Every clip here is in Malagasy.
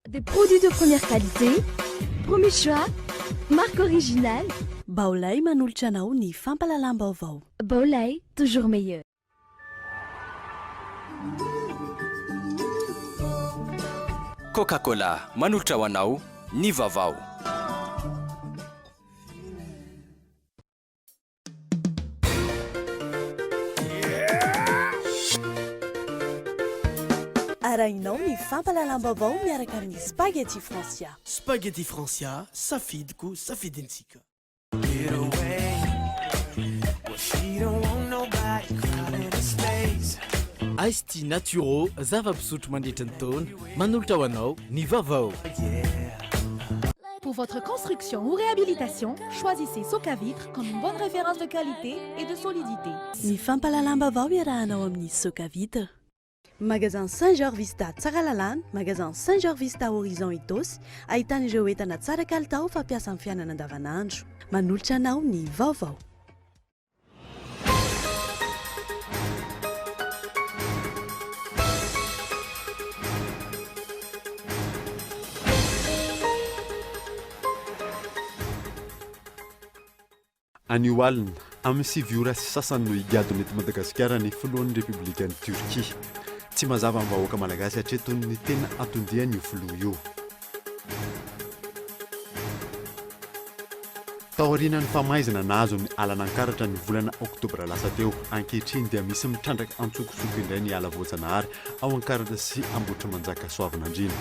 Des produits de première qualité, premier choix, marque originale. Baolay manolotra anao ny fampalalam-baovao. Baolay, toujours meilleur. Coca-Cola manolotra ho anao ny vaovao. Arahinao ny fampalalam-baovao miaraka amin'ny spaghetti Francia. Spaghetti Francia, safidiko, safidintsika. Ice-Tea Naturo, zava-pisotro mandritra ny taona, manolotra ho anao ny vaovao. Pour votre construction ou réhabilitation, choisissez Socavitre comme une bonne référence de qualité et de solidité. Ny fampalalam-baovao iarahanao amin'ny Socavitre. Magasin Saint-Georges Vista tsara lalàna, magasin Saint-Georges Vista Horizon Itos, ahitana ireo entana tsara kalitao fampiasa amin'ny fiainana andavanandro. Manolotra anao ny vaovao. Anio alina amin'ny siviora sy sasany no higadona eto Madagasikara ny filohan'ny Repoblikan'ny Turkia. Tsy mazava amin'ny vahoaka malagasy hatreto ny tena atondiany io filoha io. Taorian'ny famaizana nahazo ny alan'ankaratra ny volana oktobra lasa teo, ankehitriny dia misy mitrandraka antsokosoko indray ny ala voajanahary ao Ankaratra sy Ambotra Manjaka Soavinandriana.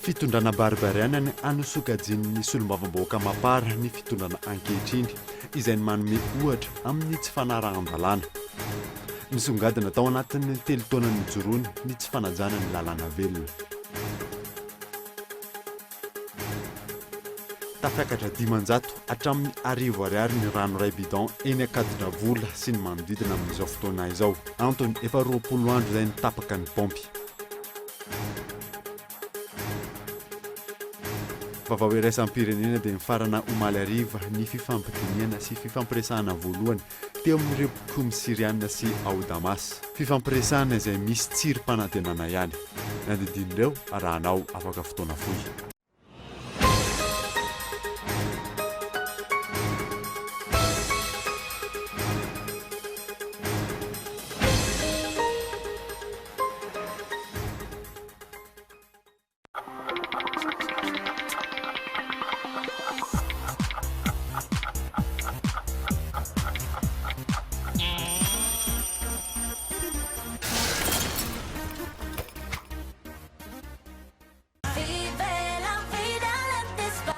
Fitondrana barbariana ny anosokajin'ny solombavambahoaka mapara ny fitondrana ankehitriny izay ny manome ohatra amin'ny tsy fanarahan-dalàna. Nisongadina tao anatin'ny 3 taona nijoroany ny tsy fanajana ny lalàna velona. Tafiakatra 500 hatramin'ny 1000 ariary ny rano ray bidon eny Akadina vola sy ny manodidina amin'izao fotoana izao. Antony efa 20 andro izay nitapaka ny pompy. Vaovao iraisam-pirenena dia mifarana omaly hariva ny fifampidiniana sy fifampiresahana voalohany teo amin'ireo mpikomy siriana sy ao Damas. Fifampiresahana izay misy tsirom-panantenana ihany. Nandidinireo arahanao afaka fotoana fohy.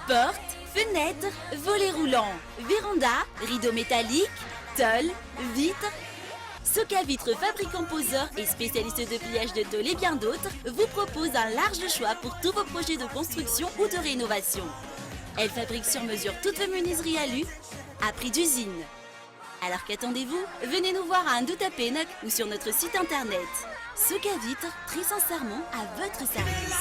Portes, fenêtres, volets roulants, véranda, rideaux métalliques, tôles, vitres. Socavitre, fabricant poseur et spécialiste de pliage de tôles et bien d'autres, vous propose un large choix pour tous vos projets de construction ou de rénovation. Elle fabrique sur mesure toutes vos menuiseries alu à prix d'usine. Alors qu'attendez-vous? Venez nous voir à Ndoutapénoc ou sur notre site internet. Socavitre, très sincèrement à votre service.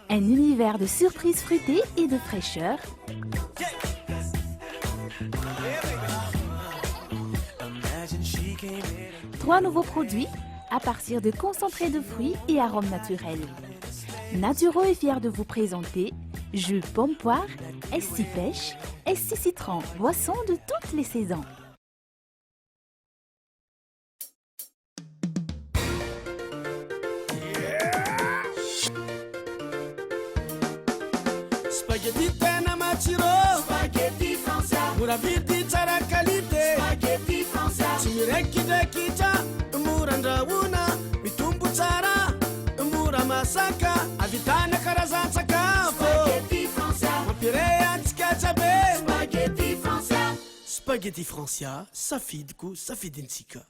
Un univers de surprises fruitées et de fraîcheur. Trois nouveaux produits à partir de concentrés de fruits et arômes naturels. Naturo est fier de vous présenter jus pomme-poire, esti pêche, esti citron, boisson de toutes les saisons. Spaghetti tena matsiro, spaghetti Francia, mora vidy tsara qualité, spaghetti Francia, tsy mirekidraikitra, mora andrahoana, mitombo tsara, mora masaka, avitana karazan-tsakafo, spaghetti Francia, mampire antsika tsabe, spaghetti Francia. Spaghetti Francia, safidiko, safidintsika.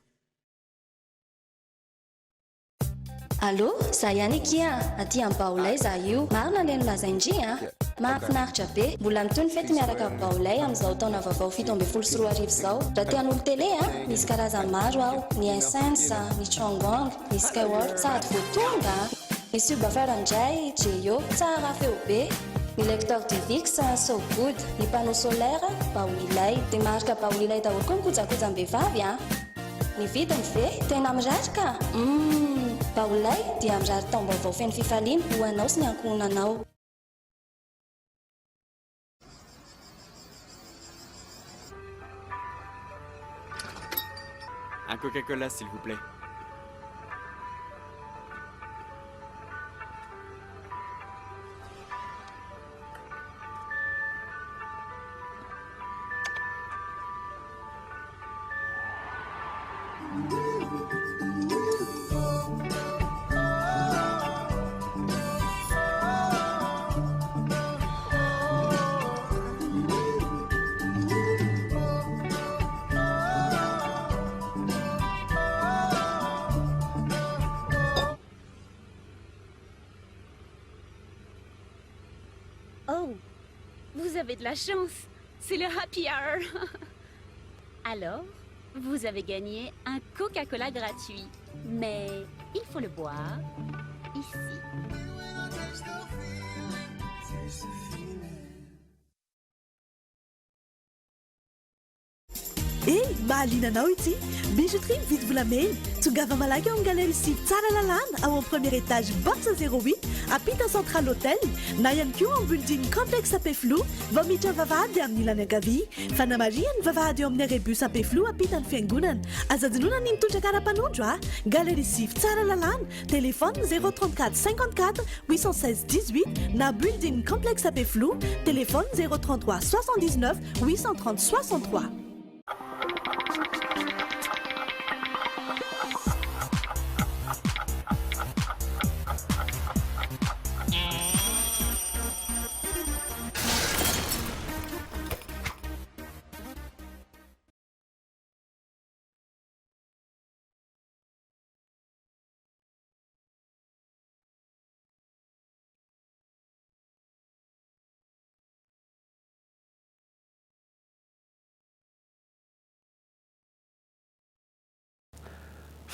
Allô, za ihany kia aty amin'ny baolay za io marina le nilazaindri a mahafinaritra be mbola mitony fety miaraka baolay amin'izao taona vaovao 7 sy 4 arivo zao raha tian'olo tele a misy karazany maro ao ny Essence ny Chongong ny Skyward sady voatonga ny Subafarandray Jeo tsara feo be ny lecteur du Vix so good ny panneau solaire baolilay dia marika baolilay daholo koa ny kojakojam-behivavy a ny vidiny ve tena mirary ka baolay dia mirary taom-baovao feno fifaliana ho anao sy ny ankohonanao. Un Coca-Cola, s'il vous plaît. Oh, vous avez de la chance. C'est le happy hour. Alors, vous avez gagné un Coca-Cola gratuit. Mais il faut le boire ici. Hey, mahaliana anao ity bijouterie mividy volamena tongava malaky ao amin'ny galerie Sivy tsara lalàna ao amin'ny premier étage box 08 ampita central hôtel na ihany koa amin'ny building complexe Apeflo vao miditra vavahady amin'ny ilany ankavia fanamariany vavahady eo amin'ny rebus Apeflo ampitany fiangonana azadinona ny mitondra kara-panondro a galerie Sivy tsara lalàna téléphone 034 54 816 18 na building complexe Apeflo téléphone 033 79 830 63.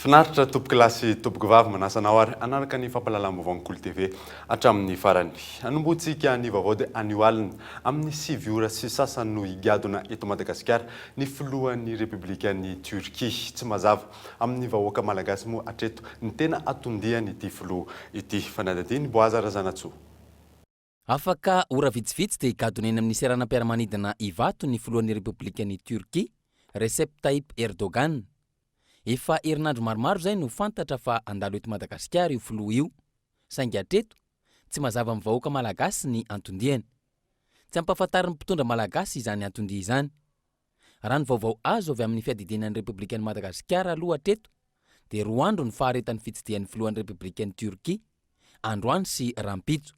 Finaritra tompoko lasy tompoko vavy manasanao ary anaraka ny fampahalalam-baovao ny Kolo TV hatramin'ny farany. Anomboantsika ny vaovao dia anio alina amin'ny 7 ora sy sasany no higadona eto Madagasikara ny filohan'ny Repoblikan'ny Turkia. Tsy mazava amin'ny vahoaka malagasy moa hatreto ny tena atondiany ity filoha ity. Fanadadiny Boaza Razanatsoa. Afaka ora vitsivitsy dia higadona eny amin'ny seranam-piaramanidina Ivato ny filohan'ny Repoblikan'ny Turkia Recep Tayyip Erdogan. Efa herinandro maromaro zay no fantatra fa andalo eto Madagasikara io filoha io. Saingy hatreto tsy mazava amin'ny vahoaka malagasy ny antondiany. Tsy ampahafantarin'ny mpitondra malagasy izany antondia izany. Raha ny vaovao azo avy amin'ny fiadidinan'ny Repoblikan'ny Madagasikara aloha hatreto dia 2 andro ny faharetan'ny fitsidihan'ny filohan'ny Repoblikan'ny Turkia, Androany sy Rampitso.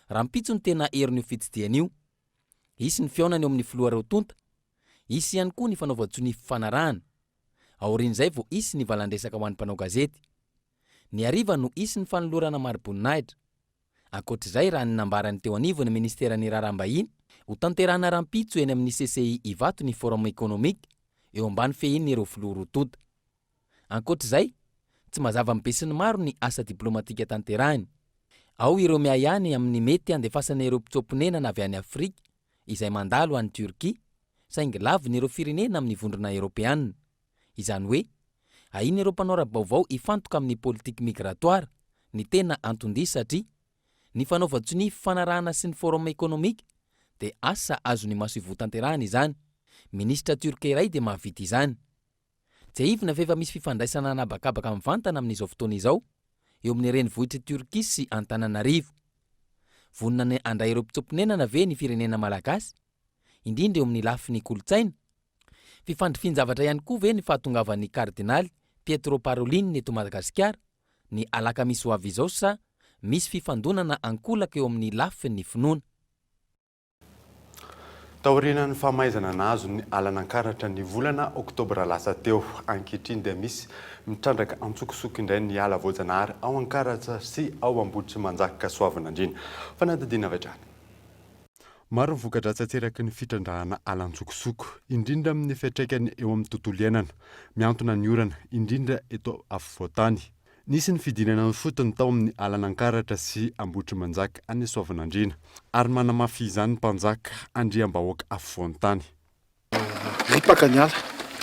Rampitso ny tena herin'io fitsidihan'io. Isy ny fiaonany eo amin'ny filoha Raotonta, isy ihany koa ny fanaovan-tsony fifanarahana. Aorian'izay vao isy ny valandresaka ho an'ny mpanao gazety. Ny hariva no isy ny fanolorana mari-boninahitra. Ankoatr'izay raha ny nambarany teo anivony ny ministeran'ny raharaham-bahiny ho tanterahana Rampitso eny amin'ny CCI Ivato ny forum économique eo ambany fehiny ireo filoha Rotonta. Ankoatr'izay tsy mazava mibesiny maro ny asa diplomatika tanterahany. Ao ireo miayany amin'ny mety andefasana ireo mpitsomponenana avy any Afrika izay mandalo any Turkia saingy laviny ireo firenena amin'ny vondrona Europeanina. Izany hoe, ahiny ireo mpanao ara-baovao ifantoka amin'ny politika migratoire ny tena antondia satria ny fanaovan-tsony fifanarahana sy ny forum économique dia asa azony maso ivotanterahana izany. Ministra Turkia iray dia mahavita izany. Tsy ahivina fa efa misy fifandraisana anabakabaka mivantana amin'izao fotoana izao eo amin'ny renivohitry Turkia sy Antananarivo. Vonina ny andray ireo mpitsomponenana ve ny firenena malagasy, indrindra eo amin'ny lafiny kolontsaina. Fifandrifian-javatra ihany koa ve ny fahatongavan'ny kardinaly Pietro Parolin eto Madagasikara ny alakamisy ho avy izao sa misy fifandonana ankolaka eo amin'ny lafin'ny finoana. taorianany famaizana nazo ny alanankaratra ny volana oktobra lasa teo ankehitriny dia misy mitrandraka antsokosoko indray ny ala voajanahary ao ankaratra sy ao amboditry manjakaka soavinandrina fanadidina vatrany maro ny voka-dratsy atseraky ny fitrandrahana alantsokosoko indrindra amin'ny fiatraikany eo amin'ny tontolo iainana miantona ny orana indrindra eto afovoantany nisy ny fidinana ny fotony tao amin'ny alanankaratra sy ambotry manjaka any soavinandrina ary manamafy izany mpanjaka andriam-bahoaka afovoantany ripaka ny ala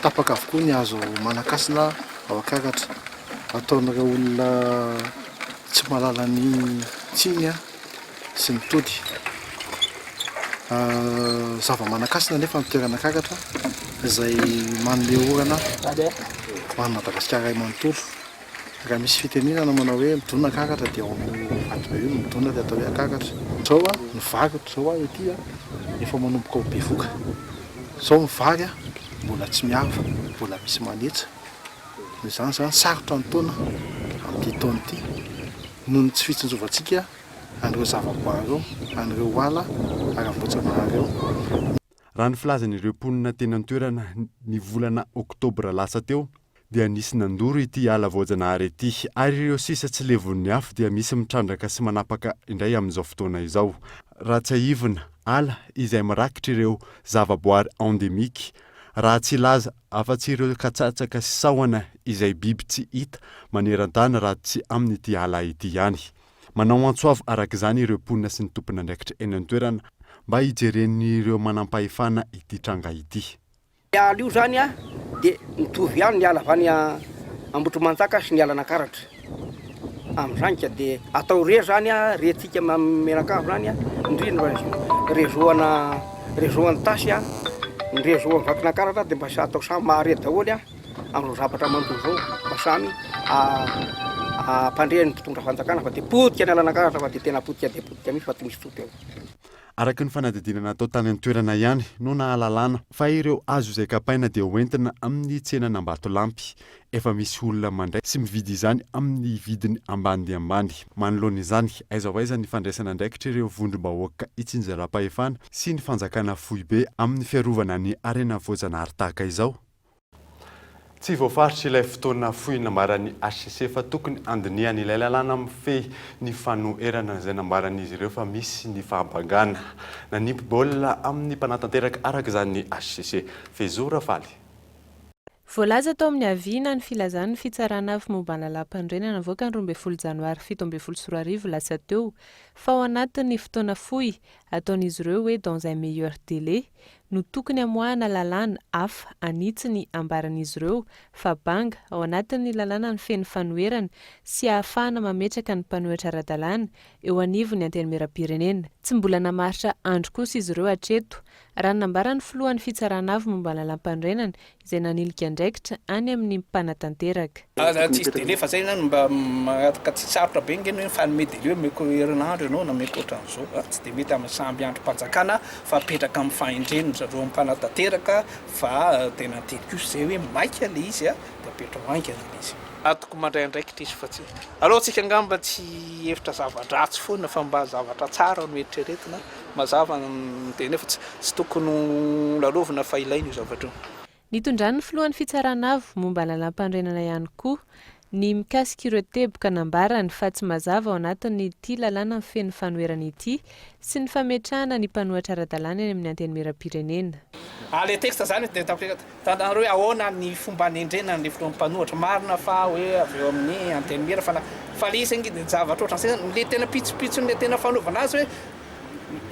tapaka avokoa ny azo manakasina ao akaratra ataon'ireo olona tsy malala ny tsiny sy ny tody zava-manakasina nefa mitoerana akaratra izay manome orana ho Madagasikara manontolo raha misy fitenenana manao hoe midonna akaratra dia ao vato io midonna dia atao hoe akaratra zao ny vary zao ety efa manomboka ho be voka zao ny vary mbola tsy miava mbola misy manetsa izany sarotra ny taona amin'ity taona ity noho ny tsy fitsinjovantsika an'ireo zavaboary eo an'ireo ala ary amboatsanahary eo raha ny filazan'ireo mponina tena nitoerana ny volana oktobra lasa teo dia nisy nandoro ity ala voajanahary ity ary ireo sisa tsy levon'ny afo dia misy mitrandraka sy manapaka indray amin'izao fotoana izao raha tsy aivina ala izay mirakitra ireo zavaboary endemiky raha tsy laza afa-tsy ireo katsatsaka sy sahona izay biby tsy hita maneran-tany raha tsy amin'ity ala ity ihany manao antsoavy araka izany ireo mponina sy ny tompona andraikitra eny an-toerana mba hijeren'ireo manampahefana ity tranga ity ala io zany dia mitovy ihany ny ala avy any ambotry manjaka sy ny alanankaratra amin'izany ka dia atao re zany rentsika menakavy zany indrindra rezoany tasy ny rezoany vakinankaratra dia mba atao samy mahare daholy amin'ireo zavatra mandoa zao mba samy ampandreny mpitondra fanjakana fa dia potika ny alanankaratra fa dia tena potika dia potika misy fa tsy misy toty eo araka ny fanadidinana atao tany an-toerana ihany no nahalalana fa ireo azo izay kapaina dia hoentina amin'ny tsenana Ambatolampy efa misy olona mandray sy mividy izany amin'ny vidiny ambany dia ambany manoloana izany aiza ho aiza ny fandraisana andraikitra ireo vondrom-bahoaka itsinjaram-pahefana sy ny fanjakana foibe amin'ny fiarovana ny arena voajanahary tahaka izao tsy voafaritra ilay fotoana fohy nambarany HCC fa tokony andiniany ilay lalàna mifehy ny fanoherana izay nambaran'izy ireo fa misy ny fahabangana nanipy baolina amin'ny mpanatanteraka araka izany HCC Fezora Faly voalaza tao amin'ny aviana ny filazan'ny fitsarana avy momba ny lalam-pandrenana navoaka ny 12 janoary 17 lasa teo fa ao anatin'ny fotoana fohy ataon'izy ireo hoe dans un meilleur délai no tokony amoahana lalàna hafa anitsy ny ambaran'izy ireo fa banga ao anatin'ny lalàna ny feno fanoherana sy ahafahana mametraka ny mpanohitra ara-dalàna eo anivon'ny antenimieram-pirenena tsy mbola namaritra andro kosa izy ireo hatreto raha nambaran'ny filohan'ny fitsarana avy momba ny lalam-pandrenana izay nanilika andraikitra any amin'ny mpanatanteraka tsisy délai fa zay mba magataka tsy sarotra be ngeny fanome délai meko herinandro ianao na meko ohatran'izao tsy dia mety amin'ny samby andro mpanjakana fa apetraka amin'ny fahendreny zareo mpanatanteraka fa tena tekosa zay hoe maika le izy dia apetra maika le izy atoko mandray andraikitra izy fa tsy aloha tsika angamba tsy efitra zava-dratsy foana fa mba zavatra tsara no eritreretina mazava tena fa tsy tokony lalovina fa ilaina io zavatra nitondrany filohan'ny fitsarana avy momba lalam-pandrenana ihany koa ny mikasika ireo teboka nambarany fa tsy mazava ao anatin'ny ity lalàna feno fanoherana ity sy ny fametrahana ny mpanohitra ara-dalàna eny amin'ny antenimieram-pirenena le texte zany dia tantareo hoe ahoana ny fomba anendrena ny filohan'ny mpanohitra marina fa hoe avy eo amin'ny antenimiera fa le izy dia zavatra ohatran'izay le tena pitsopitsony tena fanaovana azy hoe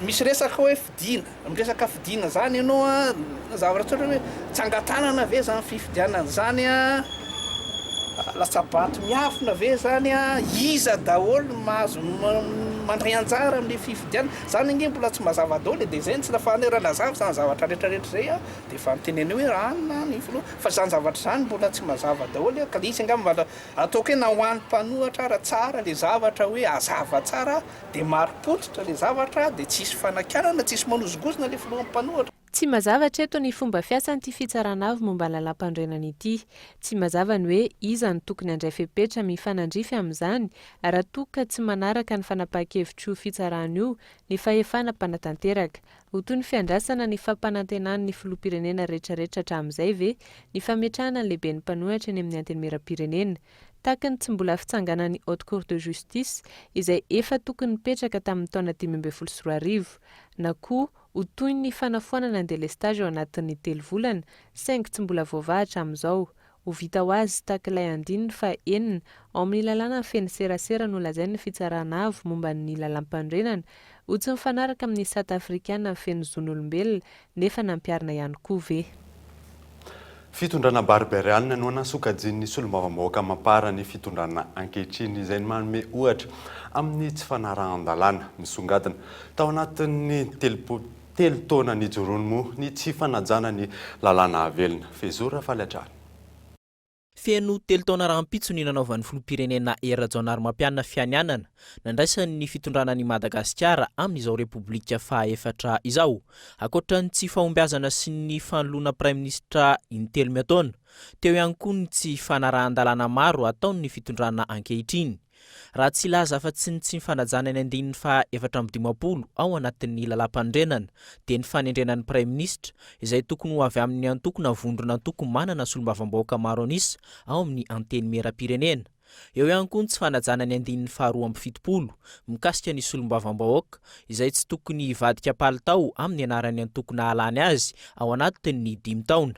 misy resaka hoe fidina miresaka fidina zany ianao zavatra hoe tsangatanana ve zany fifidianana zany latsabato miafina ve zany iza daholo mahazo mandray anjara amin'le fifidiana zany nge mbola tsy mazava daholo dia zay tsy lafahana raha lazava zany zavatra rehetrarehetra zay dia efa mitenena hoe ranona ny filoha fa zany zavatra zany mbola tsy mazava daholo ka le izy angamba ataoko hoe na ho an'ny mpanohatra raha tsara le zavatra hoe azava tsara dia maripototra le zavatra dia tsisy fanakanana tsisy manozogozona le filohan'ny mpanohatra Tsy mazava treto ny fomba fiasan'ity fitsarana avy momba ny lalam-pandrenana ity. Tsy mazava ny hoe iza ny tokony handray fepetra mifanandrify amin'izany raha toa ka tsy manaraka ny fanapahan-kevitro fitsarana io ny fahefana mpanatanteraka. Ho toy ny fiandrasana ny fampanantenana ny filoham-pirenena rehetrarehetra hatramin'izay ve ny fametrahana ny lehibe ny mpanohitra eny amin'ny antenimieram-pirenena. Tahaka ny tsy mbola fitsanganan'ny Haute Cour de Justice izay efa tokony mipetraka tamin'ny taona 2014 na koa ho toy ny fanafoanana ny délestage ao anatin'ny 3 volana saingy tsy mbola voavahatra amin'izao. Ho vita ho azy takilay andininy fa enina ao amin'ny lalàna ny feno serasera no lazainy fitsarana avy momba ny lalam-pandrenana ho tsy mifanaraka amin'ny South Africaine ny feno zon'olombelona nefa nampiarina ihany koa ve. Fitondrana barbarianina no nasokajin'ny solombavambahoaka mampara ny fitondrana ankehitriny izay ny manome ohatra amin'ny tsy fanarahan-dalàna misongadina tao anatin'ny telo taona nijoroany moa ny tsy fanajana ny lalàna avelona. Fezora Falatrany. Feno 3 taona rahampitso ny nanaovan'ny filoham-pirenena Rajaonarimampianina fianianana nandraisan'ny fitondranan'i Madagasikara amin'izao repoblika faha-4 izao. Ankoatran'ny tsy fahombiazana sy ny fanoloana praiminisitra in-3 taona, teo ihany koa ny tsy fanarahan-dalàna maro ataon'ny fitondrana ankehitriny. Raha tsy laza afa-tsy ny tsy fanajana ny andininy faha-450 ao anatin'ny lalam-pandrenana dia ny fanendrenan'ny praiminisitra izay tokony ho avy amin'ny antokona vondrona antoko manana solombavambahoaka maro anisa ao amin'ny antenimieram-pirenena. Eo ihany koa ny tsy fanajana ny andininy faha-270 mikasika ny solombavambahoaka izay tsy tokony hivadika palitao amin'ny anarany antokona halany azy ao anatin'ny 5 taona.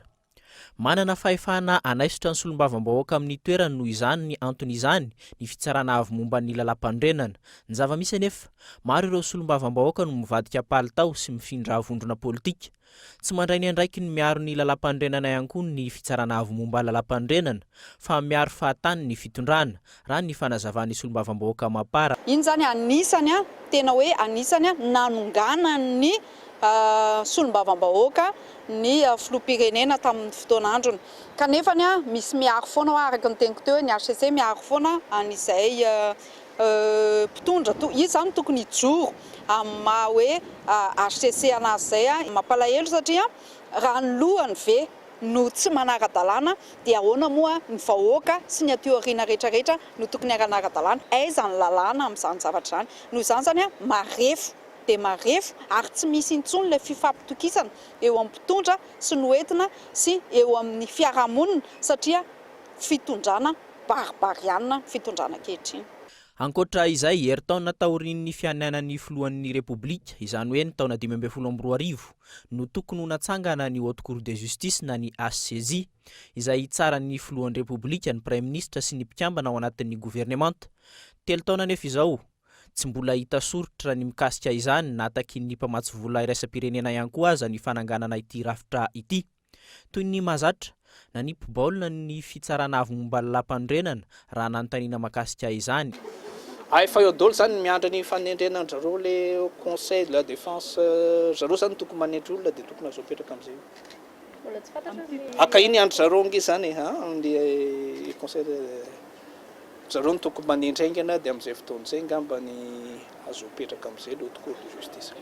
Manana fahefana anaisotra ny solombavambahoaka amin'ny toerany noho izany ny antony izany ny fitsarana avy momba ny lalam-pandrenana. Ny zava-misy anefa maro ireo solombavambahoaka no mivadika palitao sy mifindra vondrona politika. Tsy mandray ny andraiky ny miaro ny lalam-pandrenana ihany koa ny fitsarana avy momba lalam-pandrenana fa miaro fahatany ny fitondrana raha ny fanazavan'ny solombavambahoaka mapara. Iny zany anisany tena hoe anisany nanongana ny solombavambahoaka ny filoham-pirenena tamin'ny fotoan'androny. Kanefa misy miaro foana araka ny teniko teo ny HCC miaro foana an'izay mpitondra izy zany tokony hijoro amin'ny maha hoe HCC anazy zay mampalahelo satria raha ny lohany ve no tsy manara-dalàna dia ahoana moa ny vahoaka sy ny ateoriana rehetrarehetra no tokony haranara-dalàna. Aiza ny lalàna amin'izany zavatra izany. Noho izany zany marefo dia marefo ary tsy misy intsony ilay fifampitokisana eo amin'ny mpitondra sy ny hoentina sy eo amin'ny fiarahamonina satria fitondrana barbarianina fitondrana ankehitriny. Ankoatra izay, herintaona taorian'ny fianianan'ny filohan'ny repoblika izany hoe ny taona 2012 no tokony ho natsangana ny Haute Cour de Justice na ny HCJ izay tsaran'ny filohan'ny repoblika ny praiminisitra sy ny mpikambana ao anatin'ny gouvernemanta. 3 taona nefa izao tsy mbola hita soritra ny mikasika izany na taky ny mpamatsy vola iraisam-pirenena ihany koa aza ny fananganana ity rafitra ity. Toy ny mahazatra na ny mpibaolina ny fitsarana avy momba lalam-pandrenana raha nanontaniana makasika izany. Efa eo daholo zany miandra ny fanendrenana zareo le conseil de la défense zareo zany tokony manendry olona dia tokony azo apetraka amin'izay. Aka iny andro zareo nge zany le conseil zareo no tokony manendry aingana dia amin'izay fotoan'izay ngambany azo apetraka amin'izay le Haute Cour de Justice.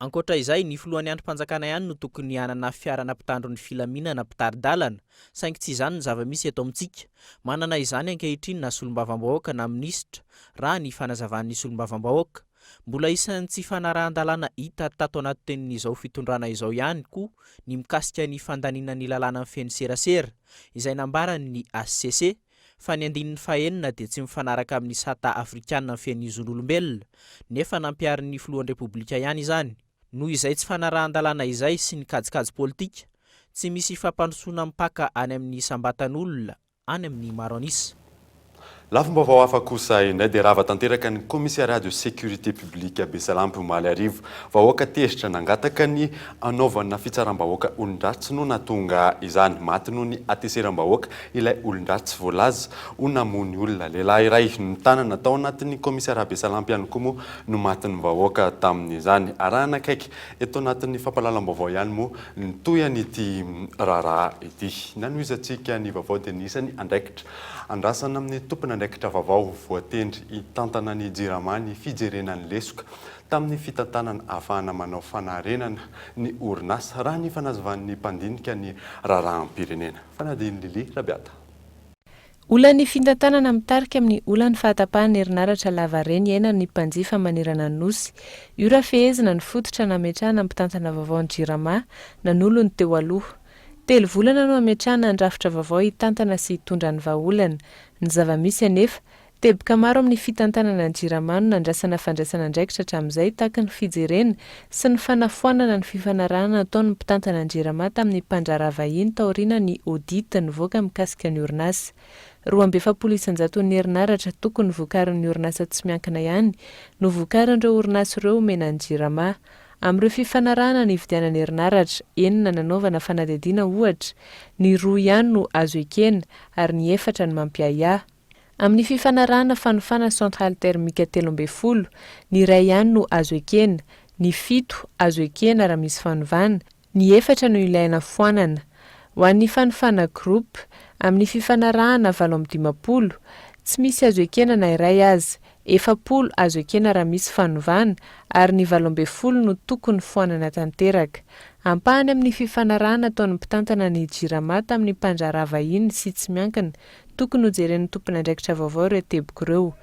Ankoatra izay, ny filohan'ny androm-panjakana ihany no tokony hanana fiarana mpitandro ny filaminana mpitari-dalana, saingy tsy izany ny zava-misy eto amintsika. Manana izany ankehitriny na solombavambahoaka na minisitra raha ny fanazavan'ny solombavambahoaka. Mbola isan'ny tsy fanarahan-dalàna hita tato anatin'izao fitondrana izao ihany koa ny mikasika ny fandaniana ny lalàna feno serasera izay nambaran'ny HCC fa ny andininy faha-9 dia tsy mifanaraka amin'ny South Africaine feno zon'olombelona nefa nampiarin'ny filohan'ny repoblika ihany izany. Noho izay tsy fanarahan-dalàna izay sy ny kajikajy politika, tsy misy fampandrosoana mipaka any amin'ny sambatan'olona any amin'ny maro anisa. Lafim-baovao hafa kosa indray dia rava tanteraka ny Commissariat de Sécurité Publique Besalampy omaly arivo vahoaka tezitra nangataka ny anaovana fitsaram-bahoaka olon-dratsy no natonga izany. Maty noho ny ateseram-bahoaka ilay olon-dratsy voalaza ho namony olona lehilahy iray ny tanana tao anatin'ny Commissariat Besalampy ihany koa moa no matin'ny vahoaka tamin'izany. Arahana akaiky eto anatin'ny fampahalalam-baovao ihany moa ny toyan'ity raharaha ity. Nanoizatsika ny vaovao dia nisany andraikitra andrasana amin'ny tompona andraikitra vaovao voatendry hitantana ny Jirama ny fijerenany lesoka tamin'ny fitantanana ahafahana manao fanarenana ny orinasa raha ny fanazavan'ny mpandinika ny raraham-pirenena. Fanadiny Lili Rabiata. Olan'ny fitantanana mitarika amin'ny olan'ny fahatapahana herinaratra lavareny iaina ny mpanjifa manirana ny nosy. Io raha fehezina ny fototra nametrahana mpitantana vaovao ny Jirama nanolo ny teo aloha. 3 volana no ametrahana andrafitra vaovao hitantana sy hitondra ny vahaolana. Ny zava-misy anefa teboka maro amin'ny fitantanana ny Jirama no nandrasana fandraisana andraikitra hatramin'izay tahaka ny fijerena sy ny fanafoanana ny fifanarahana ataon'ny mpitantana ny Jirama tamin'ny mpandraraha vahiny taoriana ny audit nivoaka mikasika ny orinasa. 2.7 ny herinaratra tokony vokarin'ny orinasa tsy miankina ihany no vokarin'ireo orinasa ireo omena ny Jirama. Amin'ireo fifanarahana ny vidianany herinaratra 9 nanaovana fanadihadiana ohatra, ny 2 ihany no azo ekena ary ny 4 ny mampiahiahy. Amin'ny fifanarahana fanofana centrale thermique 13, ny 1 ihany no azo ekena, ny 7 azo ekena raha misy fanovana, ny 4 no ilaina foanana. Ho an'ny fanofana groupe, amin'ny fifanarahana 7-20, tsy misy azo ekena na iray azy, 4 azo ekena raha misy fanovana ary ny 12 no tokony foanana tanteraka. Ampahany amin'ny fifanarahana ataon'ny mpitantana ny Jirama tamin'ny mpandraraha vahiny sy tsy miankina, tokony hojeren'ny tompony andraikitra vaovao ireo teboka ireo.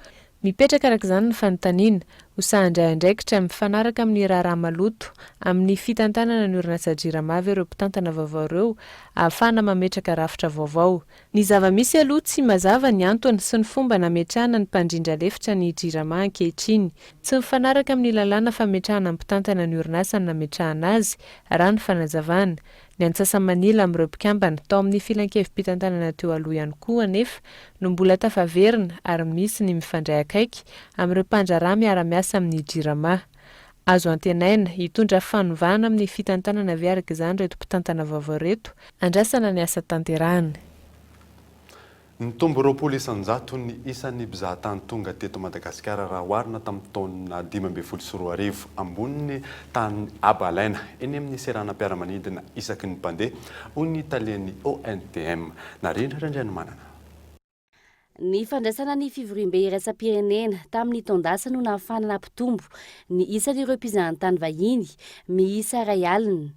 Mipetraka araka izany ny fanontaniana, ho sahandray andraikitra mifanaraka amin'ny raharaha maloto amin'ny fitantanana ny orinasa Jirama avy ireo mpitantana vaovao ireo ahafahana mametraka rafitra vaovao. Ny zava-misy aloha tsy mazava ny antony sy ny fomba nametrahana ny mpandrindra lefitra ny Jirama ankehitriny. Tsy mifanaraka amin'ny lalàna fametrahana ny mpitantana ny orinasa ny nametrahana azy raha ny fanazavana. Ny Antsasamanila amin'ireo mpikambana tao amin'ny filan-kevim-pitantanana teo aloha ihany koa anefa no mbola tafaverina ary misy ny mifandray akaiky amin'ireo mpandraraha miara-miasa amin'ny Jirama. Azo antenaina hitondra fanovana amin'ny fitantanana avy araka izany reto mpitantana vaovao reto andrasana ny asa tanterahana. Ny tombo 20 ny isan'ny mpizahatany tonga teto Madagasikara raha oharina tamin'ny taona 2024 amboniny tany Abalaina eny amin'ny seranam-piaramanidina isaky ny mpandeha hoy ny talian'ny ONTM Narina Randrianomanana. Ny fandraisana ny fivoriam-be iraisam-pirenena tamin'ny taondasa no nahafahana nampitombo ny isan'ireo mpizahatany vahiny miisa 2 alina.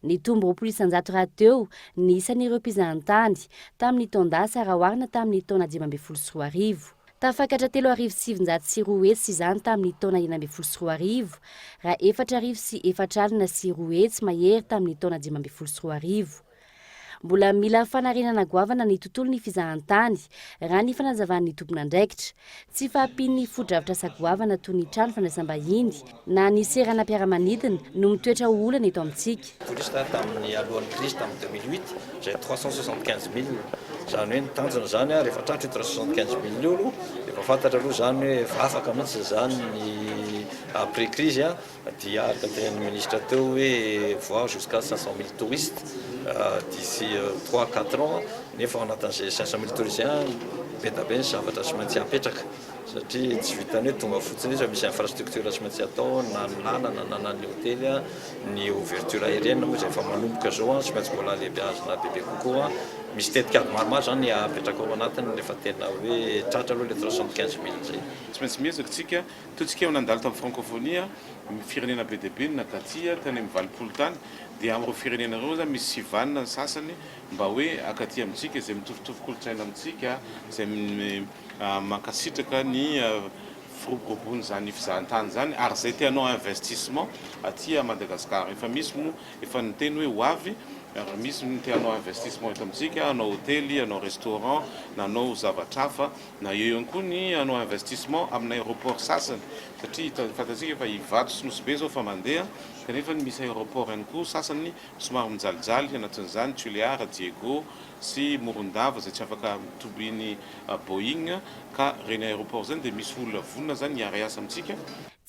Ny tombo 20 raha teo ny isan'ireo mpizahatany tamin'ny taondasa raha oharina tamin'ny taona 2024. Tafakatra 3,702 hetsy izany tamin'ny taona 2024 raha 4,4 alina sy 2 hetsy mahery tamin'ny taona 2024. Mbola mila fanarenana goavana ny tontolo ny fizahantany raha ny fanazavan'ny tompona andraikitra. Tsy fahampian'ny fodrafitra sagoavana toy ny trano fandraisam-bahiny na ny seranam-piaramanidina no mitoetra ho olana eto amintsika. Turista tamin'ny alohan'ny crise tamin'ny 2008 zay 375 000. Zany hoe ny tanjona zany rehefa tratra 375 000 olo efa fantatra aloha zany hoe efa afaka mihitsy zany ny après crise dia araka ny ministre teo hoe voir jusqu'à 500 000 touristes d'ici 3-4 ans nefa ao anatin'izay 500 000 touristes be da be ny zavatra tsy maintsy apetraka satria tsy vitany hoe tonga fotsiny izy misy infrastructure tsy maintsy atao na ny lalana na ny hôtely ny ouverture aérienne moa zay efa manomboka zao tsy maintsy mbola lehibiazina bebe kokoa misy tetikady maromaro zany apetraka ao anatiny rehefa tena hoe tratra aloha le 375 000 zay. Tsy maintsy miezaka tsika totsika eo nandalo tamin'ny francophonie firenena be dia be ny nakatia tany amin'ny valopolo tany dia amin'ireo firenena ireo zany misy sivanina ny sasany mba hoe akaty amintsika izay mitovitovy kolontsaina amintsika izay mankasitraka ny firoborobony zany fizahantany zany ary zay te hanao investissement aty à Madagascar. Efa misy moa efa niteny hoe ho avy ary misy ny te hanao investissement eto amintsika hanao hôtely hanao restaurant na hanao zavatra hafa na eo ihany koa ny hanao investissement amin'ny aéroport sasany satria fantatsika efa hivato sy nosy be zao fa mandeha kanefa misy aéroport ihany koa sasany somary mijalijaly anatin'izany Tuléar, Diego sy Morondava zay tsy afaka mitobiny Boeing ka reny aéroport zany dia misy olona vonona zany hiara asa amintsika.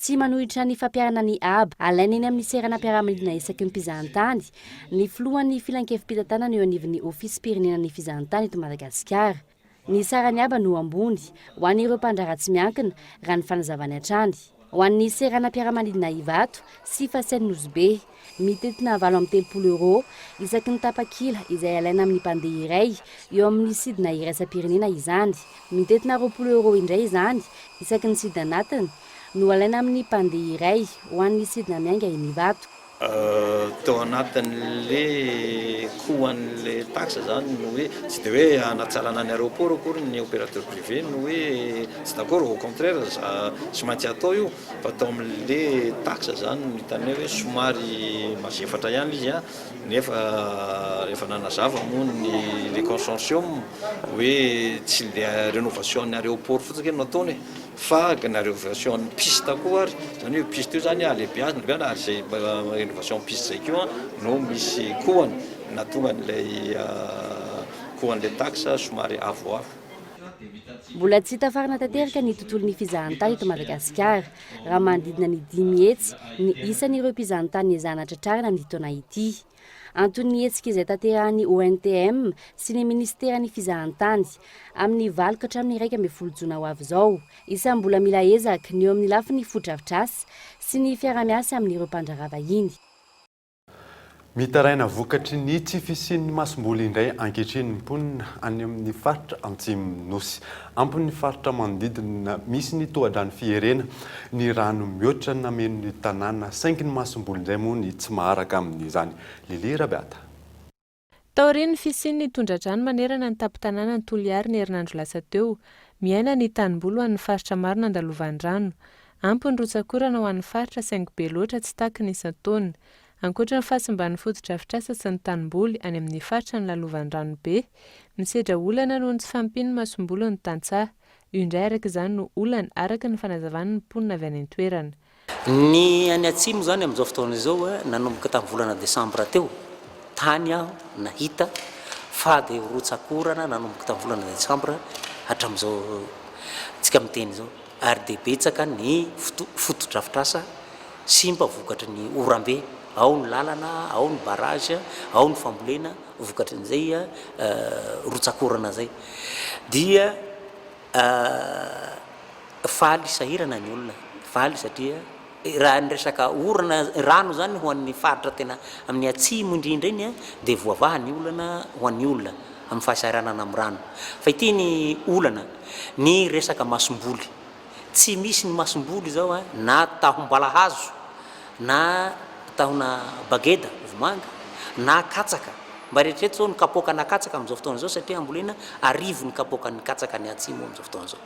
Tsy manohitra ny fampiarana ny aba alaina eny amin'ny seranam-piaramanidina isaky ny mpizahantany ny filohan'ny filan-kevim-pitantanana eo anivon'ny ofisy pirenena ny fizahantany eto Madagasikara. Ny sarany aba no ambony ho an'ireo mpandrara tsy miankina raha ny fanazavany hatrany. ho an'ny seranam-piaramanidina Ivato sy Fasen'Nosbe mitetina 730 € isaky ny tapakila izay alaina amin'ny mpandeha iray eo amin'ny sidina iraisam-pirenena izany. Mitetina 20 € indray izany isaky ny sidina anatiny no alaina amin'ny mpandeha iray ho an'ny sidina mianga eny Ivato. Teo anatin'le koan'le taxe zany no hoe tsy dia hoe anatsarana ny aéroport akory ny opérateur privé no hoe tsy d'accord, au contraire tsy maintsy atao io fa atao amin'le taxe zany hitany hoe somary mazefatra ihany izy nefa rehefa nanazava moa le consortium hoe tsy le rénovation ny aéroport fotsiny no ataony fa ny rénovation ny piste koa ary zany hoe piste io zany alehibe azy ary zay rénovation piste zay keo no misy kohany na tonga n'ilay kohan'le taxe somary avoavo. Mbola tsy tafarina tanteraka ny tontolon'ny fizahantany eto Madagasikara raha manodidina ny 10 hetsy ny isan'ireo mpizahantany ezahana tratrarina amin'ny taona ity. Antony hetsika izay tanterahan'ny ONTM sy ny ministeran'ny fizahantany amin'ny 9 ka hatramin'ny 1 jona ho avy izao. Isany mbola mila ezaka ny eo amin'ny lafin'ny foto-drafitrasa sy ny fiara-miasa amin'ireo mpandraharaha vahiny. Mitaraina vokatry ny tsy fisian'ny masomboly indray ankehitriny ny mponina any amin'ny faritra Antsimo Nosy. Ampon'ny faritra manodidina misy ny tohadrany fiherena ny rano mihoatra nameno ny tanàna saingy ny masomboly indray moa ny tsy maharaka amin'izany. Lili Rabeata. Taorian'ny fisian'ny tondra-drano manerana ny tampon-tanàna ny Toliary ny herinandro lasa teo, miaina ny tanimboly ho an'ny faritra maro nandalovandrano. Ampony rotsakorana ho an'ny faritra saingy be loatra tsy taky ny isan-taona. Ankoatra ny fahasimban'ny foto-drafitrasa sy ny tanimboly any amin'ny faritra ny lalovandrano be, misedra olana noho ny tsy fampiny masomboly ny tantsaha. Io indray araka izany no olana araka ny fanazavan'ny mponina avy any an-toerana. Ny any Atsimo zany amin'izao fotoana izao nanomboka tamin'ny volana desambra teo, tany aho nahita fa dia rotsakorana nanomboka tamin'ny volana desambra hatramin'izao tsika miteny izao, ary dia betsaka ny foto-drafitrasa sy mba vokatry ny oram-be, ao ny lalana, ao ny barage, ao ny fambolena vokatry n'izay rotsakorana zay. Dia faly sahirana ny olona, faly satria raha nyresaka orana rano zany ho an'ny faritra tena amin'ny Atsimo indrindra iny dia voavaha ny olana ho an'ny olona amin'ny fahasahiranana amin'ny rano. Fa ity ny olana ny resaka masomboly, tsy misy ny masomboly zao na tahom-balahazo na tahona bageda vomanga na katsaka, mba rehetrarehetra zao ny kapoaka na katsaka amin'izao fotoana izao satria ambolena arivo ny kapoaka ny katsaka ny Atsimo amin'izao fotoana izao.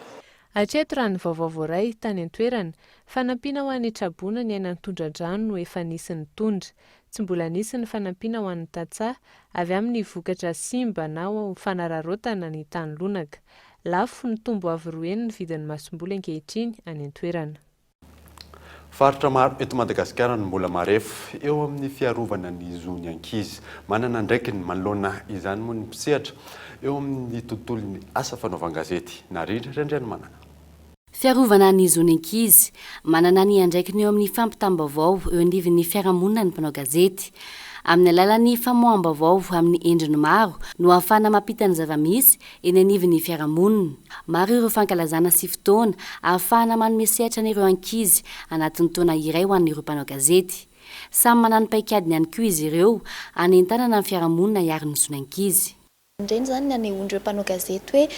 Hatreto raha ny vaovao voaray tany an-toerana, fanampiana ho an'ny trabona ny ainan'ny tondra-drano no efa nisy ny tondra. Tsy mbola nisy ny fanampiana ho an'ny tantsaha avy amin'ny vokatra simba na ho fanararotana ny tany lonaka. Lafo ny tombo avy roeny ny vidin'ny masomboly ankehitriny any an-toerana. Faritra maro eto Madagasikara no mbola marefo eo amin'ny fiarovana ny zon'ny ankizy. Manana ndraiky ny manoloana izany moa ny mpisehatra eo amin'ny tontolon'ny asa fanaovan-gazety. Narindra rendreny manana. Fiarovana ny zon'ny ankizy manana ny andraikiny eo amin'ny fampitam-baovao eo anivon'ny fiarahamonina ny mpanao gazety. Amin'ny alalan'ny famoaham-baovao amin'ny endriny maro no ahafahana mampita ny zava-misy eny anivon'ny fiarahamonina. Maro ireo fankalazana sy fotoana ahafahana manome sehatra an'ireo ankizy anatin'ny taona iray ho an'ireo mpanao gazety. Samy manana ny paikadiny ihany koa izy ireo anentanana ny fiarahamonina hiaro ny zon'ny ankizy. Indreny zany anehoan'ireo mpanao gazety hoe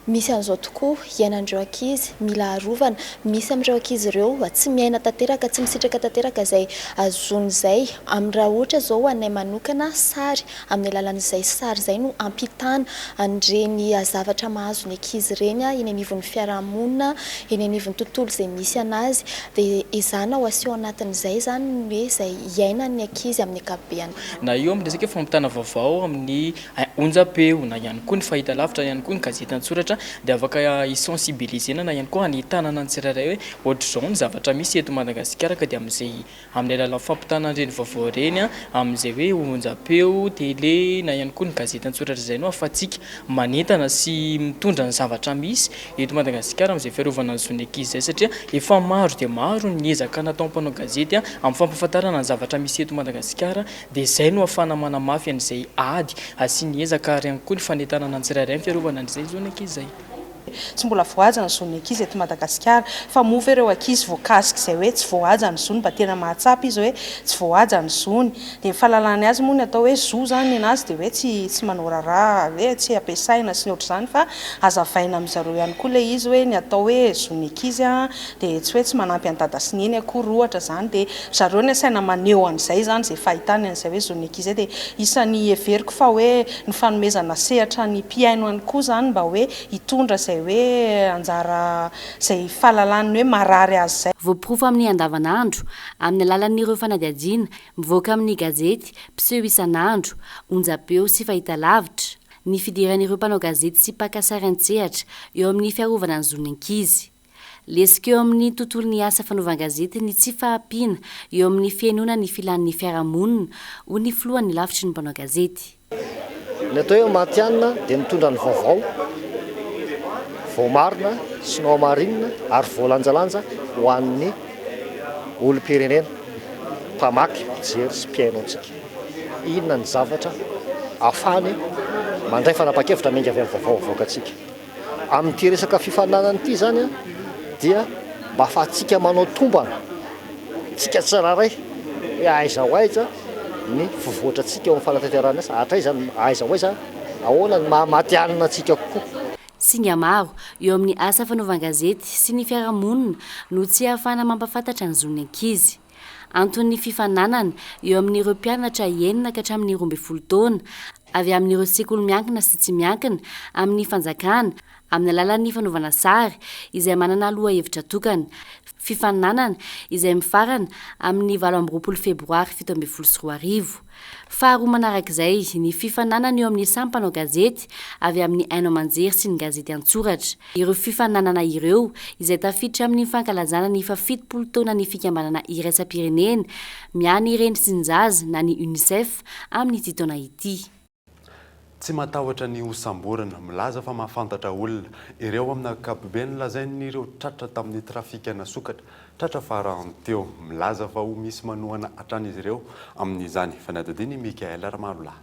misy an'izao tokoa iainan'ireo ankizy mila arovana, misy amin'ireo ankizy ireo tsy miaina tanteraka, tsy misitraka tanteraka izay azony izay amin'ny raha ohatra zao anay manokana sary amin'ny alalan'izay sary izay no ampitana an'ireny zavatra mahazo ny ankizy ireny eny anivon'ny fiarahamonina, eny anivon'ny tontolo izay misy anazy dia izana ho aseho anatin'izay zany hoe izay iainan'ny ankizy amin'ny ankapobeny. Na io amin'ny resaka fampitana vaovao amin'ny onjam-peo na ihany koa ny fahitalavitra ihany koa ny gazety an-tsoratra dia afaka isensibilisena na ihany koa anitanana ny tsirairay hoe ohatr'izao ny zavatra misy eto Madagasikara ka dia amin'izay amin'ny alalan'ny fampitana ireny vaovao ireny amin'izay hoe onjam-peo, télé na ihany koa ny gazety an-tsoratra izay no ahafahantsika manentana sy mitondra ny zavatra misy eto Madagasikara amin'izay fiarovana ny zon'ny ankizy izay satria efa maro dia maro ny ezaka natao mpanao gazety amin'ny fampahafantarana ny zavatra misy eto Madagasikara dia izay no ahafahana manamafy an'izay ady sy ny ezaka ary ihany koa ny fanentanana ny tsirairay ny fiarovana an'izay zon'ny ankizy izay. tsy mbola voahaja ny zon'ny ankizy eto Madagasikara fa moa ireo ankizy voakasika izay hoe tsy voahaja ny zony mba tena mahatsapa izy hoe tsy voahaja ny zony dia fahalalany azy moa ny atao hoe zo zany anazy dia hoe tsy manao raharaha hoe tsy ampiasaina sy ny ohatr'izany fa azavaina amin'izareo ihany koa ilay izy hoe ny atao hoe zon'ny ankizy dia tsy hoe tsy manampy an-dada sy neny akory ohatra zany dia zareo ny asaina maneho an'izay zany izay fahitany an'izay hoe zon'ny ankizy dia isan'ny everiko fa hoe ny fanomezana sehatra ny mpiaino any koa zany mba hoe hitondra izay hoe anjara izay fahalalany hoe marary azy zay. Voaporofo amin'ny andavanandro amin'ny alalan'ireo fanadihadiana mivoaka amin'ny gazety mpiseho isan'andro, onjam-peo sy fahitalavitra. Ny fidiran'ireo mpanao gazety sy mpakasary an-tsehatra eo amin'ny fiarovana ny zon'ny ankizy. Lesika eo amin'ny tontolon'ny asa fanaovan-gazety ny tsy fahampiana eo amin'ny fiainoana ny filan'ny fiarahamonina ho ny filohan'ny lavitry ny mpanao gazety. Ny atao hoe matianina dia mitondra ny vaovao, voamarina sy noamarinina ary voalanjalanja ho an'ny olom-pirenena, mpamaky, mpijery sy mpiaino antsika. Inona ny zavatra ahafany mandray fanapa-kevitra menga avy amin'ny vaovao avoakantsika. Amin'ity resaka fifaninanana ity zany dia mba ahafahantsika manao tombana, tsika tsiraray hoe aiza ho aiza ny fivoatra antsika eo amin'ny fanatanterahana asa, hatray zany aiza ho aiza ahoana ny mahamatianina antsika kokoa. Singa maro eo amin'ny asa fanaovan-gazety sy ny fiarahamonina no tsy ahafahana mampafantatra ny zon'ny ankizy. Antony fifananana eo amin'ireo mpianatra 9 ka hatramin'ny 12 taona avy amin'ireo sekoly miankina sy tsy miankina amin'ny fanjakana amin'ny alalan'ny fanaovana sary izay manana loha hevitra tokana. Fifananana izay mifarana amin'ny 20 febroary 2024. Faharoa manarak'izay ny fifananana eo amin'ny samy mpanao gazety avy amin'ny Aino Amanjery sy ny gazety an-tsoratra. Ireo fifananana ireo izay tafiditra amin'ny fankalazana ny 70 taona ny fikambanana iraisam-pirenena miany ireny sy ny zaza na ny UNICEF amin'ity taona ity. Tsy matahotra ny hosamborana milaza fa mahafantatra olona ireo amin'ny ankapobeny lazain'ireo tratra tamin'ny trafika nasokatra tratra farany teo milaza fa ho misy manohana hatrany izy ireo amin'izany fanadadiny Mikael Ramalola.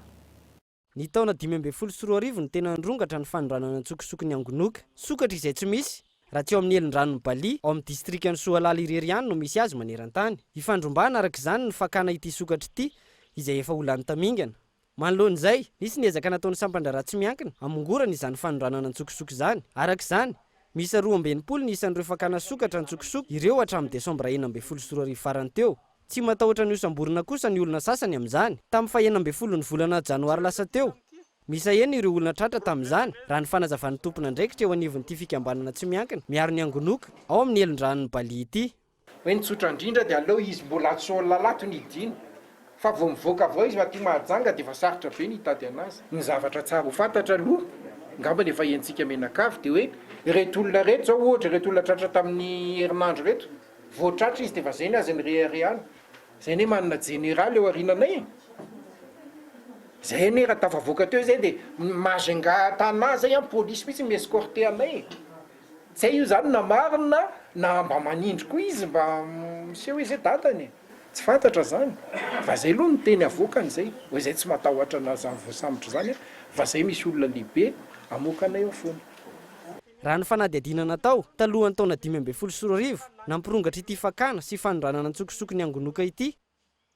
Ny taona 2024 ny tena nirongatra ny fanondranana tsokosokony angonoka sokatra izay tsy misy raha tsy eo amin'ny elin-dranon'ny Bali ao amin'ny distrikt'ny Soalala Ireriany no misy azy maneran-tany. Ifandrombana araka izany ny fakana ity sokatra ity izay efa olany tamingana. Manoloan'izay nisy niezaka nataon'ny sampandrara tsy miankina amongorana izany fanondranana tsokosoko izany. Araka izany misy 220 ny isan'ireo fakana sokatra ny tsokosoko ireo hatramin'ny Desambra 14 farany teo. Tsy matahotra ny hosamborina kosa ny olona sasany amin'izany. Tamin'ny fa 19 ny volana Janoary lasa teo misy ahena ireo olona tratra tamin'izany raha ny fanazavan'ny tompona ndraikitra eo anivon'ity fikambanana tsy miankina miaro ny angonoka ao amin'ny elin-dranon'ny Bali ity. Hoe nitsotra indrindra dia aleo izy mbola tsola lato ny idina fa vao mivoaka avao izy maty mahajanga dia efa sarotra be ny hitady anazy. Ny zavatra tsara ho fantatra aloha ngambany efa hentsika menakavy dia hoe ireto olona reto zao ohatra ireto olona tratra tamin'ny herinandro reto voatratra izy dia efa zay ny azy ny rehereany zay ne manana jeneraly eo arinanay zay ne raha tafavoaka teo zay dia mazenga tana zay polisy mihitsy miescorte anay zay io zany na marina na mba manindry koa izy mba miseho izy datany tsy fantatra zany fa zay aloha ny teny avokany zay hoe zay tsy matahotra anazy amin'ny voasambotra zany fa zay misy olona lehibe amokanay eo foana. Raha ny fanadihadiana natao talohan'ny taona 2024 nampirongatra ity fakana sy fanondranana tsokosokony angonoka ity.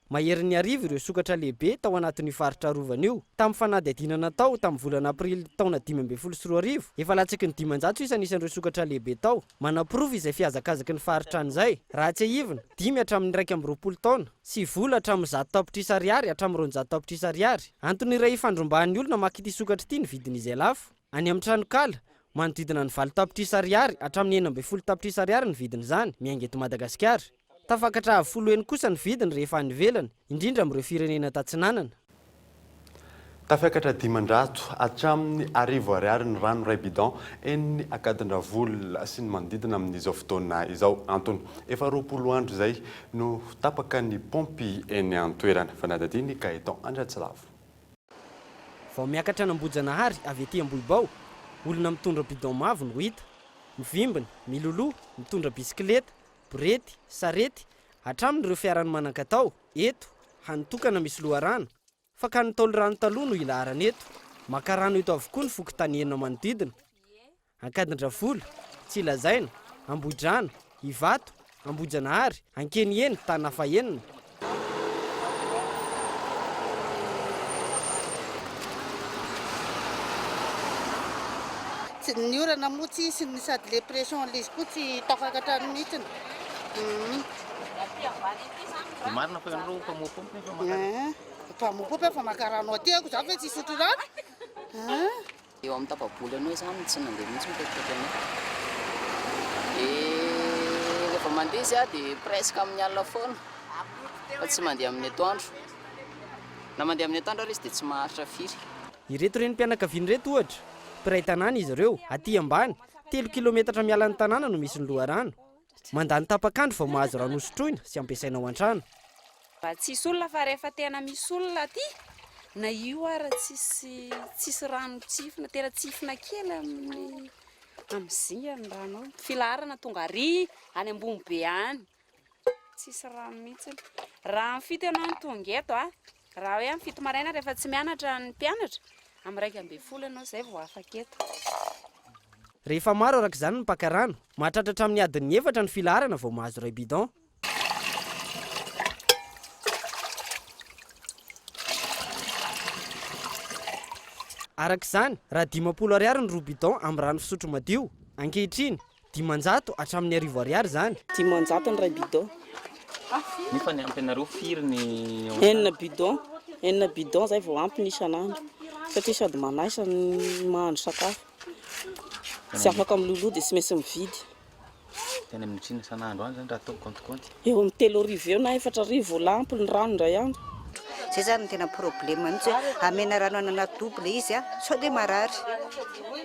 Mahery ny arivo ireo sokatra lehibe tao anatin'ny faritra Rovana io. Tamin'ny fanadihadiana natao tamin'ny volana Aprily taona 2024 efa latsaky ny 500 isan'ireo sokatra lehibe tao. Manaprova izay fiazakazaky ny faritra an'izay. Raha tsy ahivina 5 hatramin'ny 120 taona sy vola hatramin'ny 100 tapitrisa ariary hatramin'ny 200 tapitrisa ariary. Antony iray ifandrombahan'ny olona maka ity sokatra ity ny vidin'izay lafo. Any amin'ny tranokala manodidina ny 20 tapitrisa ariary hatramin'ny 19 tapitrisa ariary ny vidin'izany miainga eto Madagasikara. Tafakatra avy 10 kosa ny vidiny rehefa any ivelany indrindra amin'ireo firenena tatsinanana. Tafakatra 500 hatramin'ny 10 ariary ny rano ray bidon eny Akadindravola sy ny manodidina amin'izao fotoana izao. Antony efa 20 andro zay no tapaka ny pompi eny an-toerana. Fanadadiny Kaeton Andratsilavo. Vao miakatra n'Ambojanahary avy ety Ambohibao, olona mitondra bidon mavo no hita. Mivimbina, miloloha, mitondra bisikileta, borety, sarety, hatramin'ireo fiarany manan-katao. Eto, hanitokana misy loharano. Fa ka ny taolo rano taloha no ilarana eto. Maka rano eto avokoa ny fokontany enina manodidina. Ankadindravola, Tsilazaina, Ambohidrano, Ivato, Ambohijanahary, Ankenieny, Tanafahenina. Tsy ny orana moa tsy isy ny sady le pression le izy koa tsy tafakatra ny mihitsiny. Dia marina fa ianareo mpamoapompo mpamoapompo efa maka rano aty ako za fa tsy isotro rano. Eo amin'ny tapaboly anao izany tsy nandeha mihitsy mipetipety anao. Rehefa mandeha izy dia presque amin'ny alina foana fa tsy mandeha amin'ny atoandro. Na mandeha amin'ny atoandro ary izy dia tsy maharitra firy. Ireto reny mpianakaviany reto ohatra, mpiray tanàna izy ireo, aty ambany 3 kilometatra miala ny tanàna no misy ny loharano. Mandany tapakandro vao mahazo rano hosotroina sy ampiasaina ao an-trano. Tsisy olona fa rehefa tena misy olona aty na io ara tsisy rano tsifina, tena tsifina kely amin'ny zingany rano. Filarana tonga ary any ambony be any. Tsisy rano mihitsy. Raha mifito ianao ny tonga eto raha hoe amin'ny fito maraina rehefa tsy mianatra ny mpianatra, amin'ny 2:30 ianao zay vao afaka eto. Rehefa maro arak'izany ny mpakarano, mahatratra amin'ny adiny 4 ny filarana vao mahazo ray bidon. Arak'izany, raha 500 ariary ny roa bidon amin'ny rano fisotro madio. Ankehitriny 500 hatramin'ny 1000 ariary zany. 500 ny ray bidon. Nefa ny ampianareo firy ny 9 bidon zay vao ampy ny isan'andro. Satria sady manaisa ny mahandro sakafo. Tsy afaka miloloha dia tsy maintsy mividy. Tena mitrina isan'andro any zany raha atao compte. Eo amin'ny 3,000 eo na 4,000 lampy ny rano indray andro. Zay zany tena problème mihitsy amena rano anana double izy sao dia marary.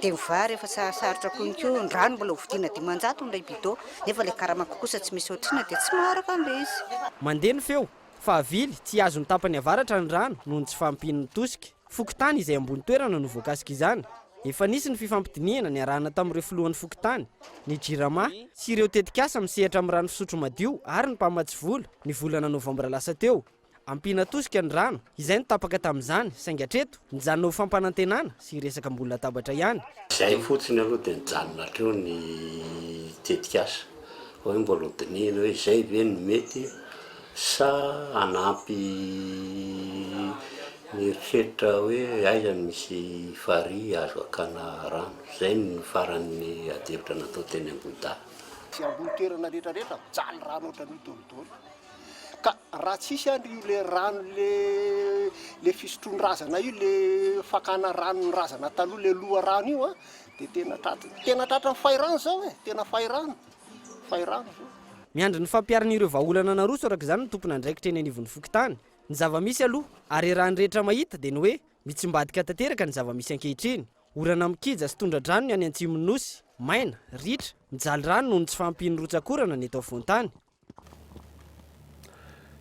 Dia ny vary efa sarotra konko ny rano mbola hovidiana 500 ny bidon nefa le karamako kosa tsy misy otrina dia tsy maharaka an'ilay izy. Mandeha ny feo fa avily tsy azo ny tapany avaratra ny rano noho ny tsy fampin'ny tosika. Fokotany izay ambony toerana no voakasika izany. Efa nisy ny fifampidiniana ny arahana tamin'ireo filohan'ny fokotany, ny jirama sy ireo tetikasa misehatra amin'ny rano fisotro madio ary ny mpamatsy vola ny volana novambra lasa teo. Ampiana tosika ny rano, izay ny tapaka tamin'izany, sainga hatreto nijanona ho fampanantenana sy resaka mbola tabatra ihany. Izay fotsiny aloha dia nijanona hatreo ny tetikasa. Hoe mbola dinihana hoe izay ve no mety sa anampy ny eritreritra hoe aiza misy fary azo akana rano. Izay ny farany adevitra natao teny Ambohidahy. Sy ambony toerana rehetrarehetra mijaly rano ohatran'ny dolidoly. Ka raha tsisy andry io le rano le fisotron-drazana io le fakana rano razana taloha le loha rano io dia tena tratra ny fairano zao tena fairano zao. Miandry ny fampiaran'ireo vahaolana naroso arak'izany ny tompona andraikitra eny anivon'ny fokotany. Ny zava-misy aloha ary raha ny rehetra mahita dia ny hoe mitsimbadika tanteraka ny zava-misy ankehitriny. Orana mikija sy tondra-drano ny any Antsimon'ny Nosy, maina, ritra, mijaly rano noho ny tsy fahampian'ny rotsakorana ny eto Fontany.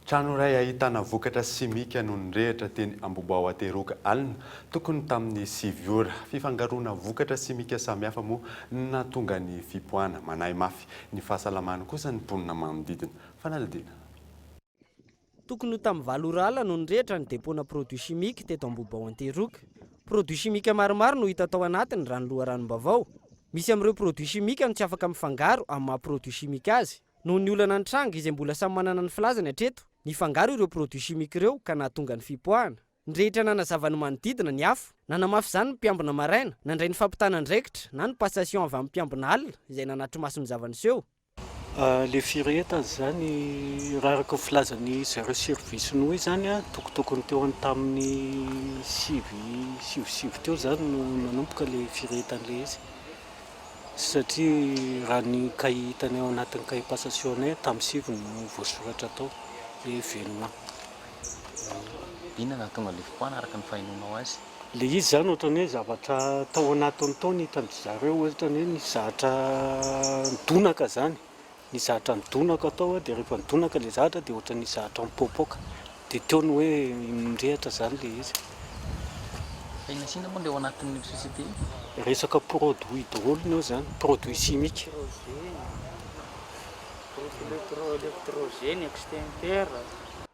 Trano iray ahitana vokatra simika no nirehitra teny Ambobao Ateroka alina tokony tamin'ny 7 ora. Fifangaroana vokatra simika samihafa moa nahatonga ny fipoahana manahy mafy ny fahasalamana kosa ny mponina manodidina. Fanaladiana. Tokony ho tamin'ny 8 ora alina no nirehitra ny depôna produit chimique teto Ambobao Ateroka. Produit chimique maromaro no hita tao anatiny raha ny loharanom-bavao. Misy amin'ireo produit chimique no tsy afaka mifangaro amin'ny maha produit chimique azy. Noho ny olana ny tranga izay mbola samy manana ny filazany hatreto, ny fangaro ireo produit chimique ireo ka nahatonga ny fipoahana. Ny rehetra nanazava ny manodidina ny afo, nanamafy izany ny mpiambina maraina, nandray ny fampitana andraikitra na ny passation avy amin'ny mpiambina alina izay nanatry masony zavaniseho. Le fireta zany raha araka filazany zareo service noho zany tokotokony teo any tamin'ny 7 teo zany no nanomboka le firetan'le izy. Satria raha ny kay hitany ao anatin'ny kay passation tamin'ny 7 no voasoratra tao le événement. Inona nahatonga le fipoahana araka ny fahinonao azy? Le izy zany ohatrany hoe zavatra tao anatiny tao ny hitan'ny zareo ohatrany hoe nizahatra ndonaka zany. Nizahatra ndonaka tao dia rehefa ndonaka le zavatra dia ohatrany nizahatra mipoapoaka. Dia teo ny hoe mirehatra zany le izy. Inona moa le ao anatin'ny société? Resaka produit hydraulique io zany, produit chimique.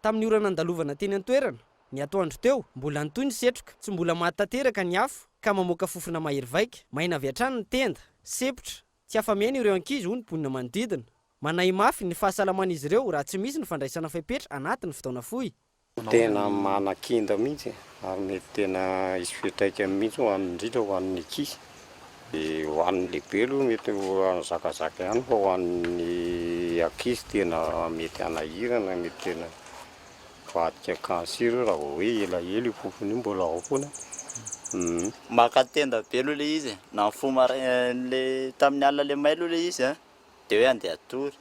Tamin'ny orana andalovana teny an-toerana, ny atoandro teo, mbola nitoy ny setroka, tsy mbola mahatanteraka ny afo ka mamoaka fofona mahery vaika, maina avy hatrany ny tenda, sepotra, tsy afa-miaina ireo ankizy ho ny mponina manodidina. Manay mafy ny fahasalaman'izy ireo raha tsy misy ny fandraisana fepetra anatin'ny fotoana fohy. Tena manan-kinda mihitsy ary mety tena hisy fiatraika mihitsy ho an'ny indrindra ho an'ny ankizy. Dia ho an'ny lehibe aloha mety zakazaka ihany fa ho an'ny ankizy tena mety hanahirana, mety tena vadika kansira raha hoe elaela io fofony io mbola ao foana. Maka tenda be aloha le izy, na le tamin'ny alina le may aloha le izy dia hoe andeha atory.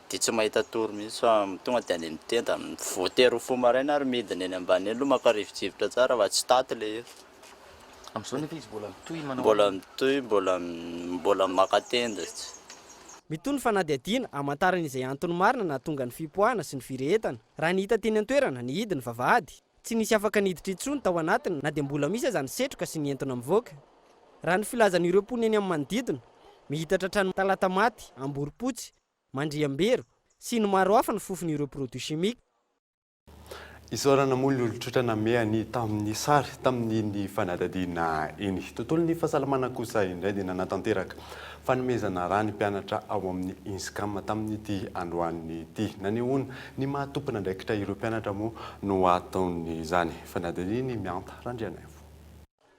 Dia tsy mahita tory mihitsy fa tonga dia any mitenda voatery ho fo maraina ary midina eny ambany eny aloha maka rivotsivitra tsara fa tsy taty le izy. Amin'izao nefa izy mbola mitohy manao. Mbola mitohy, mbola maka tenda. Mitony fanadihadiana hamantaran'izay antony marina na tonga ny fipoahana sy ny firehetana. Raha ny hita teny an-toerana ny hidiny vavahady. Tsy nisy afaka niditra intsony tao anatiny na dia mbola misy aza ny setroka sy ny entona mivoaka. Raha ny filazan'ireo mponina eny amin'ny manodidina, mihitatra trano talata maty, amboripotsy, mandriambero sy ny maro hafa ny fofon'ireo produits chimiques. Isaorana moa ny olon-tsotra namehany tamin'ny sary tamin'ny fanadihadiana eny. Tontolo ny fahasalamana kosa indray dia nanatanteraka fanomezana raha ny mpianatra ao amin'ny INSCAM tamin'ity androany ity. Nanehoana ny mahatompona andraikitra ireo mpianatra moa no ataon'izany. Fanadihadiana mianta Randrianaivo.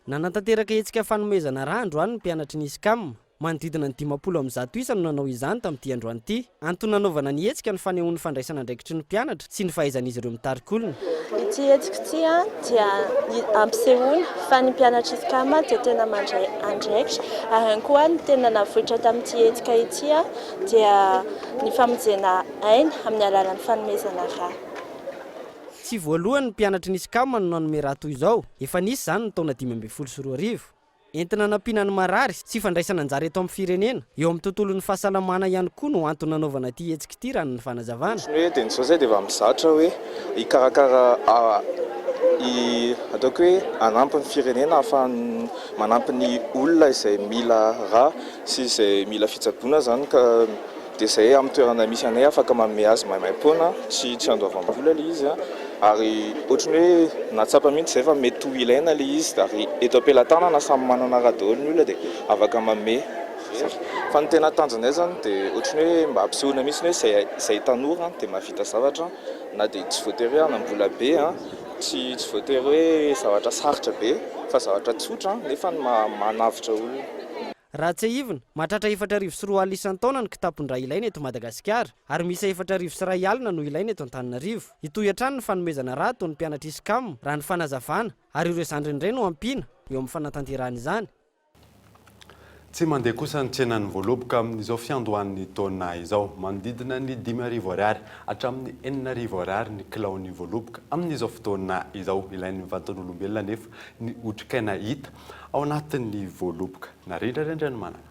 Nanatanteraka hetsika fanomezana raha androany ny mpianatra ny INSCAM. Manodidina ny 500 isa no nanao izany tamin'ity androany ity. Antony nanaovana ny hetsika ny fanehoan'ny fandraisana andraikitry ny mpianatra sy ny fahaizan'izy ireo mitarikolona. Ity hetsika ity dia ampisehoana fa ny mpianatra INSCAM dia tena mandray andraikitra ary koa ny tena navoitra tamin'ity hetsika ity dia ny famonjena aina amin'ny alalan'ny fanomezana raha. Tsy voalohany ny mpianatra ny INSCAM no nanome raha toy izao. Efa nisy izany ny taona 2024. Entina nampiana ny marary sy fandraisana anjara eto amin'ny firenena. Eo amin'ny tontolon'ny fahasalamana ihany koa no antony nanaovana ity hetsika ity raha ny fanazavana. Hoe dia nyzao zay dia efa mizatra hoe hikarakara ataoko hoe hanampy ny firenena ahafahany manampy ny olona izay mila raha sy izay mila fitsaboana zany ka dia izay amin'ny toerana misy anay afaka manome azy maimaimpona tsy andoavam-bola le izy ary ohatrany hoe natsapa mihitsy izay fa mety ho ilaina le izy ary eto am-pelantanana samy manana raha daholo ny olona dia afaka manome. Fa ny tena tanjonay zany dia ohatrany hoe mba hampisehoana mihitsy hoe izay tanora dia mahavita zavatra na dia tsy voatery hoe hanam-bola be tsy voatery hoe zavatra sarotra be fa zavatra tsotra nefa manavitra olona. Raha tsy ahivina, mahatratra 4,4 isan-taona ny kitapon-draha ilaina eto Madagasikara ary misy 4,1 alina no ilaina eto Antananarivo. Itoy hatrany ny fanomezana raha ataon'ny mpianatra INSCAM raha ny fanazavana ary ireo zandriny iray no ampiana eo amin'ny fanatanterahana izany. Tsy mandeha kosa ny tsenan'ny voaloboka amin'izao fiandohan'ny taona izao. Manodidina ny 5,000 ariary hatramin'ny 4,000 ariary ny kilaon'ny voaloboka amin'izao fotoana izao. Ilain'ny vatan'olombelona nefa ny otrikaina hita ao anatin'ny voaloboka. Narindrarindra ny manana.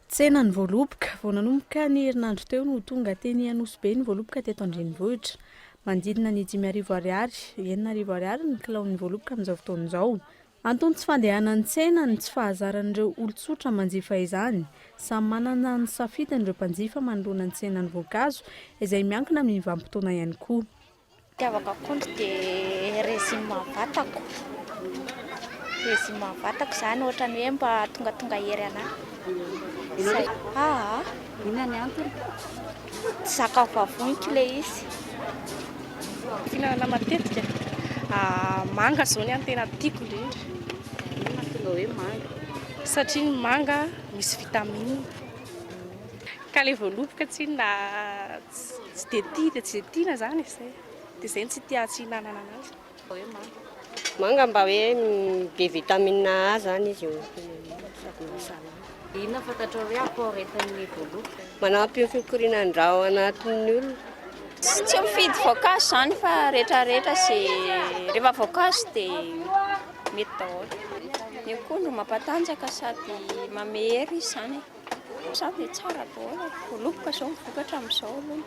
Tsenan'ny voaloboka vao nanomboka ny herinandro teo no tonga teny Anosibe ny voaloboka teto Andrenivohitra. Manodidina ny 5,000 ariary, 4,000 ariary ny kilaon'ny voaloboka amin'izao fotoana izao. Antony tsy fandehanan'ny tsena ny tsy fahazaran'ireo olon-tsotra manjifa izany. Samy manana ny safidin'ireo mpanjifa manoloana ny tsenan'ny voankazo izay miankina amin'ny vanim-potoana ihany koa. Tiavaka akondro dia rezima vatako. Rezima vatako izany ohatrany hoe mba tonga hery anahy. Inona ny antony? Sakafo avonika ilay izy. Fihinanana matetika. Manga zao ny tena tiako indrindra. Inona tonga hoe manga? Satria ny manga misy vitamine. Ka ilay voaloboka tsy dia tia dia tsy tiana izany izay. Dia izay tsy tia tsy hinanana anazy. Manga mba hoe be vitamine A zany izy io. Inona fantatrao hoe apport entin'ny voaloboka? Manampy ny fikorianan-drà ao anatin'ny olona. Tsy mifidy voankazo izany fa rehetrarehetra rehefa voankazo dia mety daholo. Ny akondro mampatanjaka sady manome hery izy izany. Sady tsara daholo. Voaloboka izao mivokatra amin'izao aloha.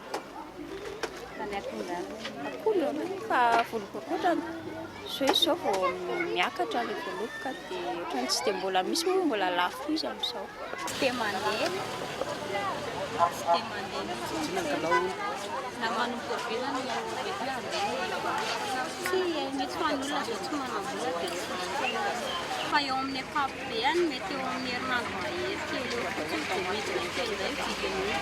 Akondro fa voaloboka kotra izao vao miakatra ilay voaloboka dia ohatrany tsy dia mbola misy moa mbola lafo izy amin'izao. Tsy dia mandeha. Tsy dia mandeha. Na manomboka velany mety handeha. Tsy mety fa ny olona izao tsy manam-bola dia fa eo amin'ny akapobe any mety eo amin'ny herinandro mahery kely eo fotsiny dia midina kely indray vidiny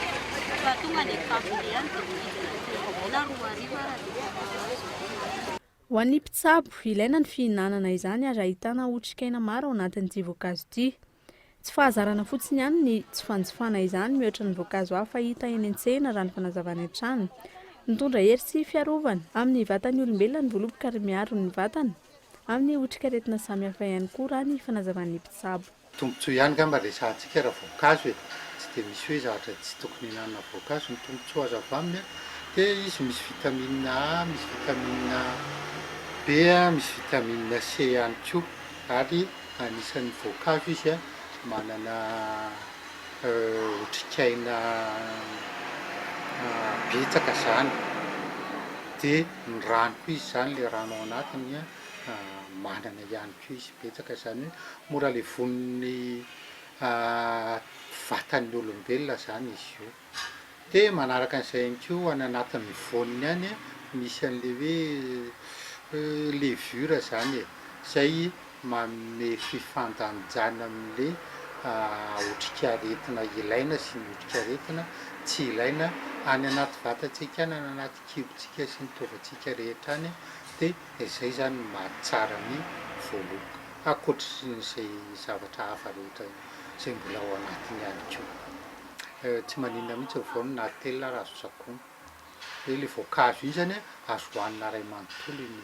fa tonga ny akapobe any dia midina kely na 2 arivo raha dia ho an'ny mpitsabo ilaina ny fihinanana izany ary ahitana otrikaina maro ao anatin'ity voankazo ity. Tsy fahazarana fotsiny ihany ny tsy fanjifana izany mihoatra ny voankazo hafa hita eny an-tsena raha ny fanazavana hatrany. Mitondra hery sy fiarovana amin'ny vatan'ny olombelona ny voaloboka ary miaro ny vatana amin'ny otrikaretina samihafa ihany koa raha ny fanazavan'ny mpitsabo. Tombontsoa ihany gamba resantsika raha voankazo e, tsy dia misy hoe zavatra tsy tokony hinanana voankazo. Ny tombontsoa azo avy aminy dia izy misy vitamine A, misy vitamine B, misy vitamine C ihany koa ary anisan'ny voankazo izy manana otrikaina betsaka zany, dia ny rano koa izy zany, le rano ao anatiny manana ihany koa izy betsaka zany hoe mora levon'ny vatan'ny olombelona zany izy io. Dia manaraka an'izay ihany koa any anatin'ny voaniny any misy an'le hoe levure zany izay manome fifandanjana amin'le otrikaretina ilaina sy ny otrikaretina tsy ilaina any anaty vatantsika any anaty kibontsika sy ny tovatsika rehetra any, dia izay zany mahatsara ny voaloboka ankoatra n'izay zavatra hafa rehetra izay mbola ao anatiny ihany koa. Tsy maninona mihitsy voany na telina raha azo zakona hoe le voankazo io zany azo hohanina ray manontolo ny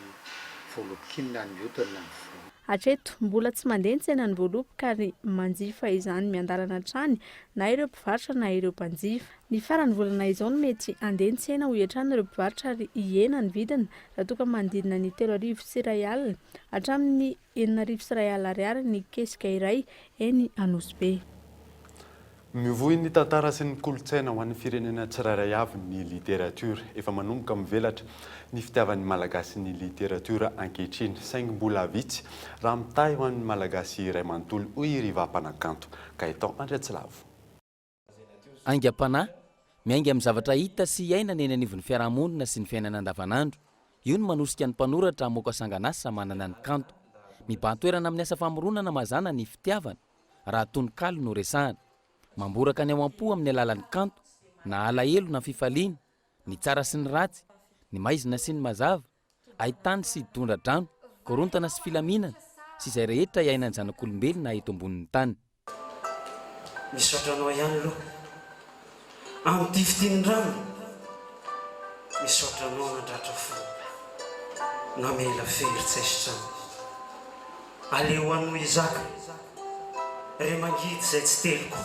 voalobokinina ny hodina ny voany. Hatreto mbola tsy mandeha ny tsenan'ny voaloboka ary manjifa izany miandarana hatrany na ireo mpivarotra na ireo mpanjifa. Ny farany volana izao no mety andeha ny tsena ho hiatrany ireo mpivarotra ary ihena ny vidina raha toa ka manodidina ny 3 arivo sy 1 alina hatramin'ny 4 arivo sy 1 alina ariary ny kesika iray eny Anosibe. Mivohy ny tantara sy ny kolontsaina ho an'ny firenena tsirairay avy ny literatiora. Efa manomboka mivelatra ny fitiavan'ny malagasy ny literatiora ankehitriny, saingy mbola vitsy raha mitahy ho an'ny malagasy iray manontolo hoy rivam-panakanto Gaëtan Andriatsilavo. Aingam-panahy miainga amin'ny zavatra hita sy iainana eny anivon'ny fiarahamonina sy ny fiainana andavanandro. Io no manosika ny mpanoratra moka sanganasa manana ny kanto. Mibantoerana amin'ny asa famoronana mazana ny fitiavana raha tononkalo no resahana. Mamboraka ny ao am-po amin'ny alalan'ny kanto, na alahelo na fifaliana, ny tsara sy ny ratsy, ny maizina sy ny mazava, ahitany sy tondra-drano, korontana sy filaminana, sy izay rehetra iainan'ny zanak'olombelona eto ambonin'ny tany. Misaotranao ihany aloha amin'ny tifitinin-drano, misaotranao nandratra fo namela feritsaisitrano aleo anno izaka re mangidy izay tsy teloko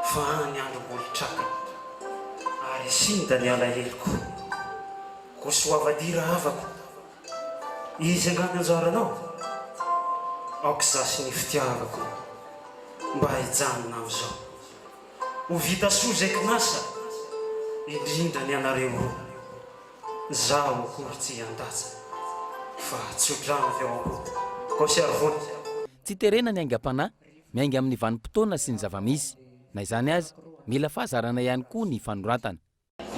fa ny andro mbolitrakany ary sinda ny alaheloko ko soavadira havako izy angany anjaranao aoko zasy ny fitiavako mba hijanona amin'izao ho vita soa zay kinasa indrindra ny anareo roa zaho akory tsy andaja fa tsy odrano avy ao akory ko sy arivony. Tsy terena ny aingam-panahy miainga amin'ny vanim-potoana sy ny zavamisy, na izany azy mila fahazarana ihany koa ny fanoratana.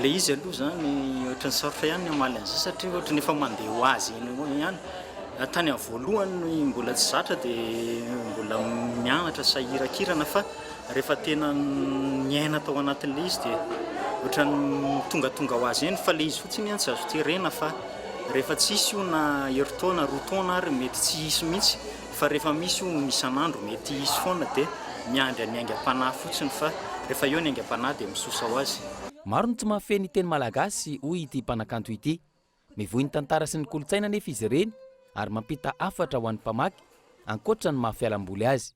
Le izy aloha zany ohatran'ny sarotra ihany ny amaly an'izay satria ohatran'ny efa mandeha ho azy ihany tany amin'ny voalohany mbola tsy zatra dia mbola mianatra sahirakirana, fa rehefa tena niaina tao anatin'le izy dia ohatran'ny tongatonga ho azy eny, fa le izy fotsiny ihany tsy azo terena, fa rehefa tsisy io na heritaona 2 taona ary mety tsy hisy mihitsy, fa rehefa misy io isan'andro mety hisy foana dia miandry ny aingam-panahy fotsiny, fa rehefa eo ny aingam-panahy dia misosa ho azy. Maro ny tsy mahafehy ny teny malagasy hoy ity mpanakanto ity. Mivohy ny tantara sy ny kolontsaina nefa izy ireny ary mampita afatra ho an'ny mpamaky ankoatra ny mahafialam-boly azy.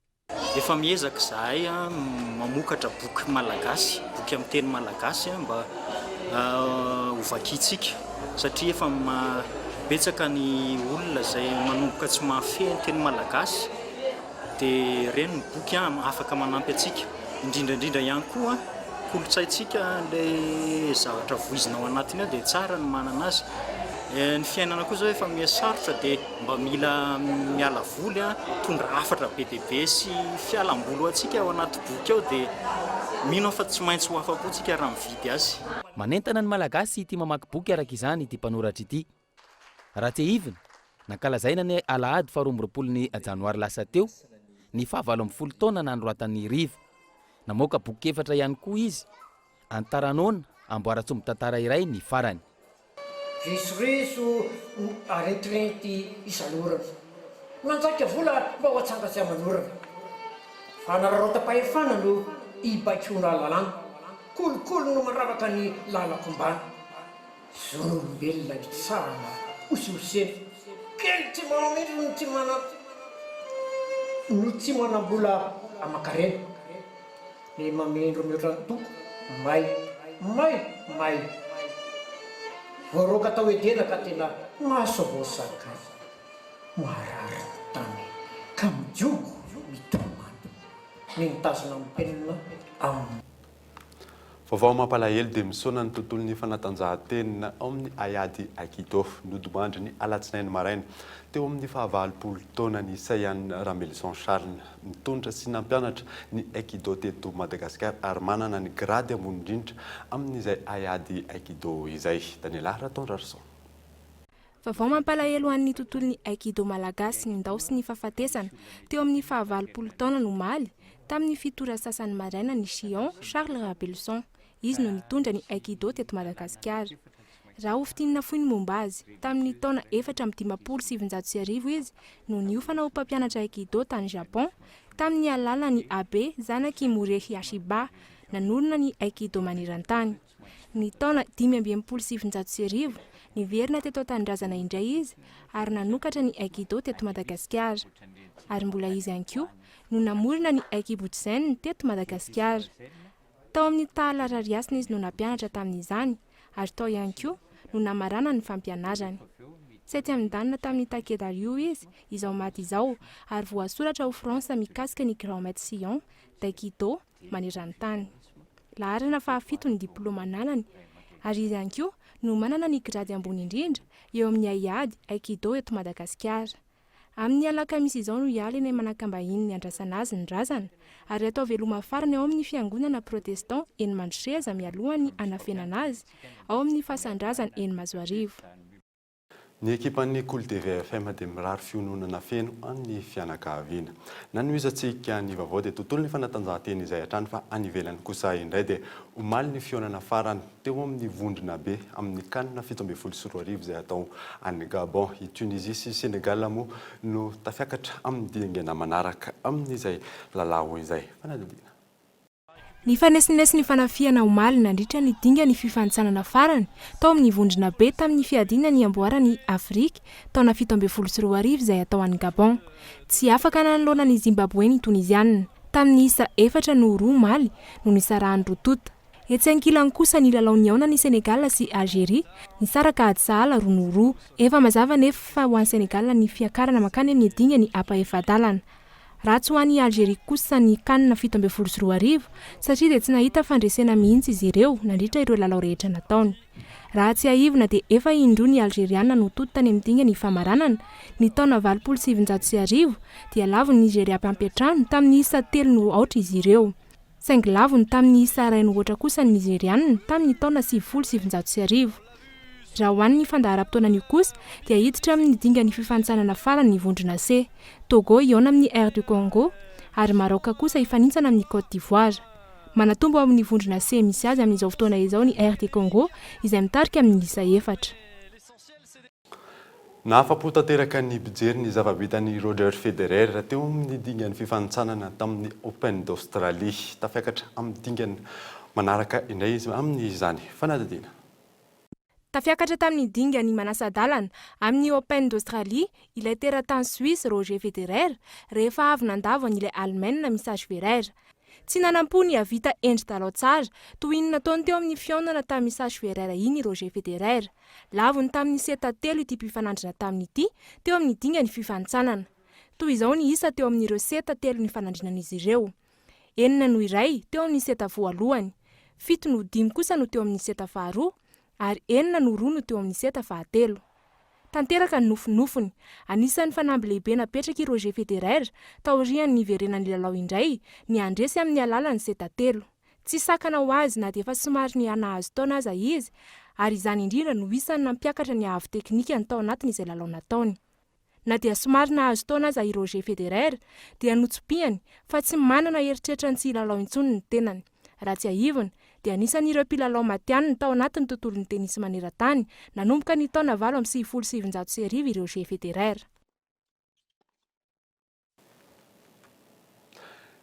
Efa miezaka zahay mamokatra boky malagasy, boky amin'ny teny malagasy mba ho vakitsika, satria efa betsaka ny olona izay manomboka tsy mahafehy ny teny malagasy, dia ireny ny boky afaka manampy antsika, indrindrandrindra ihany koa kolontsaintsika le zavatra voizina ao anatiny ao dia tsara ny manana azy. Ny fiainana koa zao efa mihasarotra dia mba mila miala voly tondra hafatra be dia be sy fialam-boly antsika ao anaty boky ao, dia mino fa tsy maintsy ho afa-potsika raha mividy azy. Manentana ny malagasy ity mamaky boky araka izany ity mpanoratra ity. Raha tsy hivina nankalazaina ny alahady 12 janoary lasa teo ny 17 taona nandroatan'ny riva namoaka boky 4 ihany koa izy antaranona amboara-tsombo tantara iray ny farany risoriso aretirety isalorana nanjaka vola mba ho atsangatsy amanorana anararotapahefana no ibakona lalàna kolokolo no manravaka ny lalakombana zonolombelona itsarana osioseny kely tsy manamety no tsy manambola amakarena ny mamendro mihoatra toko may voaroka tao edena ka tena maso voasakay marary tany ka mijogo mitomany ny mitazona mipenina amin'ny vaovao mampalahelo dia misaona ny tontolon'ny fanatanjahan-tena ao amin'ny Ayady Aikido nodimandry ny alatsinainy maraina teo amin'ny 20 taona ny Saiane Ramelison Charles mitondra sy nampianatra ny Aikido teto Madagasikara ary manana ny grady ambony indrindra amin'izay Ayady Aikido izay. Daniela Raton-Rarson. Vaovao mampalahelo an'ny tontolon'ny Aikido malagasy ny ndao sy ny fahafatesana teo amin'ny 20 taona no maly tamin'ny fitora sasany maraina ny Sion Charles Ramelison. Izy no nitondra ny Aikido teto Madagasikara. Raha ofitinina foiny momba azy tamin'ny taona 1770 izy no niofana ho mpampianatra Aikido tany Japon tamin'ny alalan'ny Abe zanaky Morehi Ashiba nanorina ny Aikido maneran-tany. Ny taona 1770 niverina teto Tandrazana indray izy ary nanokatra ny Aikido teto Madagasikara. Ary mbola izy ihany koa no namorona ny Aikibutsen teto Madagasikara. Tao amin'ny tahalarariasina izy no nampianatra tamin'izany ary tao ihany koa no namarana ny fampianarany. 7 amindanina tamin'ny Takedario izy izao maty izao ary voasoratra ho Fransa mikasika ny Grand Maître Sion d'Aikido maneran-tany. Laharana 7 ny diplôma ananany ary izy ihany koa no manana ny grady ambony indrindra eo amin'ny Ayady Aikido eto Madagasikara. Amin'ny alakamisy izao no hialy ny manakambahiny ny andrasana azy ny razana ary atao veloma farany ao amin'ny fiangonana protestant eny Mandresa mialohany anafenana azy ao amin'ny fasan-drazana eny Mazoarivo. Ny ekipan'ny Cool TV FM dia mirary fiononana feno amin'ny fianakaviana. Nanohizatsika ny vaovao dia tontolo ny fanatanjahantena izay hatrany fa any ivelany kosa indray dia omaly ny fionana farany teo amin'ny vondrona be amin'ny kanina 17 izay atao any Gabon, i Tunisie sy Sénégal moa no tafiakatra amin'ny dingana manaraka amin'izay lalao izay. Fanadidina. Ny fanesinesy ny fanafiana omaly nandritra ny dinga ny fifanitsanana farany tao amin'ny vondrona be tamin'ny fiadina ny amboarany Afrika taona 17 izay atao any Gabon. Tsy afaka nanolona ny Zimbabwe ny Tunisianina tamin'ny isa 4 no 2 omaly no nisarahany rotota. Etsy ankilany kosa ny lalaony aona ny Senegal sy Algérie nisaraka ady sahala 2-2. Efa mazava nefa ho an'ny Senegal ny fiakarana makany amin'ny dinga ny apa-efadalana. Ratsy ho an'ny Algérie kosa ny kanina 17 satria dia tsy nahita fandresena mihitsy izy ireo nandritra ireo lalao rehetra nataony. Raha tsy ahivona dia efa indro ny Algériana no toto tany amin'ny dinga ny famaranana ny taona 1700 dia lavo ny Nigeria mpampiatrano tamin'ny isa 3 izy ireo. Saingy lavo ny tamin'ny isa 2 kosa ny Nigeriana tamin'ny taona 1700. Raha hoan'ny fandaharam-potoana kosa dia hiditra amin'ny dinga ny fifanitsanana farany ny vondrona C. Togo iona amin'ny Air du Congo ary Maroc kosa ifanintsana amin'ny Côte d'Ivoire. Manatombo amin'ny vondrona C misy azy amin'izao fotoana izao ny Air du Congo izay mitarika amin'ny isa 4. Nahafapo tanteraka ny mpijery ny zava-bitany Roger Federer teo amin'ny dingany fifanitsanana tamin'ny Open d'Australie. Tafiakatra amin'ny dingany manaraka indray izy amin'izany. Fanadidina. Tafiakatra tamin'ny dinga ny manasa-dalana amin'ny Open d'Australie ilay teratany Suisse Roger Federer rehefa avy nandavo an'ilay Allemagne Message Ferrer. Tsy nanampo ny havita endry talao tsara toy ny nataony teo amin'ny fionana tamin'ny Message Ferrer iny Roger Federer. Lavony tamin'ny 7-3 ity mpifanandrina tamin'ny ity teo amin'ny dinga ny fifanitsanana. Toy izao ny isa teo amin'ireo 7-3 ny fanandrinan'izy ireo. 9 no iray teo amin'ny 7 voalohany, 7 no 5 kosa no teo amin'ny 7 faharoa ary 9 no 2 no teo amin'ny 7 fahatelo. Tanteraka ny nofinofiny, anisan'ny fanamby lehibe napetraky Roger Federer taorian'ny niverenany lalao indray ny andresy amin'ny alalany 7-3. Tsy sakana ho azy na dia efa somary ny anahazo taona aza izy ary izany indrindra no isan'ny nampiakatra ny ahavo teknika ny tao anatin'izay lalao nataony. na dia somary nahazo taona aza i Roger Federer dia notsopiany fa tsy manana heritreritra ny tsy hilalao intsony ny tenany. Raha tsy ahivona dia anisan'ireo mpilalao matianina tao anatin'ny tontolon'ny tenisy maneran-tany nanomboka ny taona 8 i Roger Federer.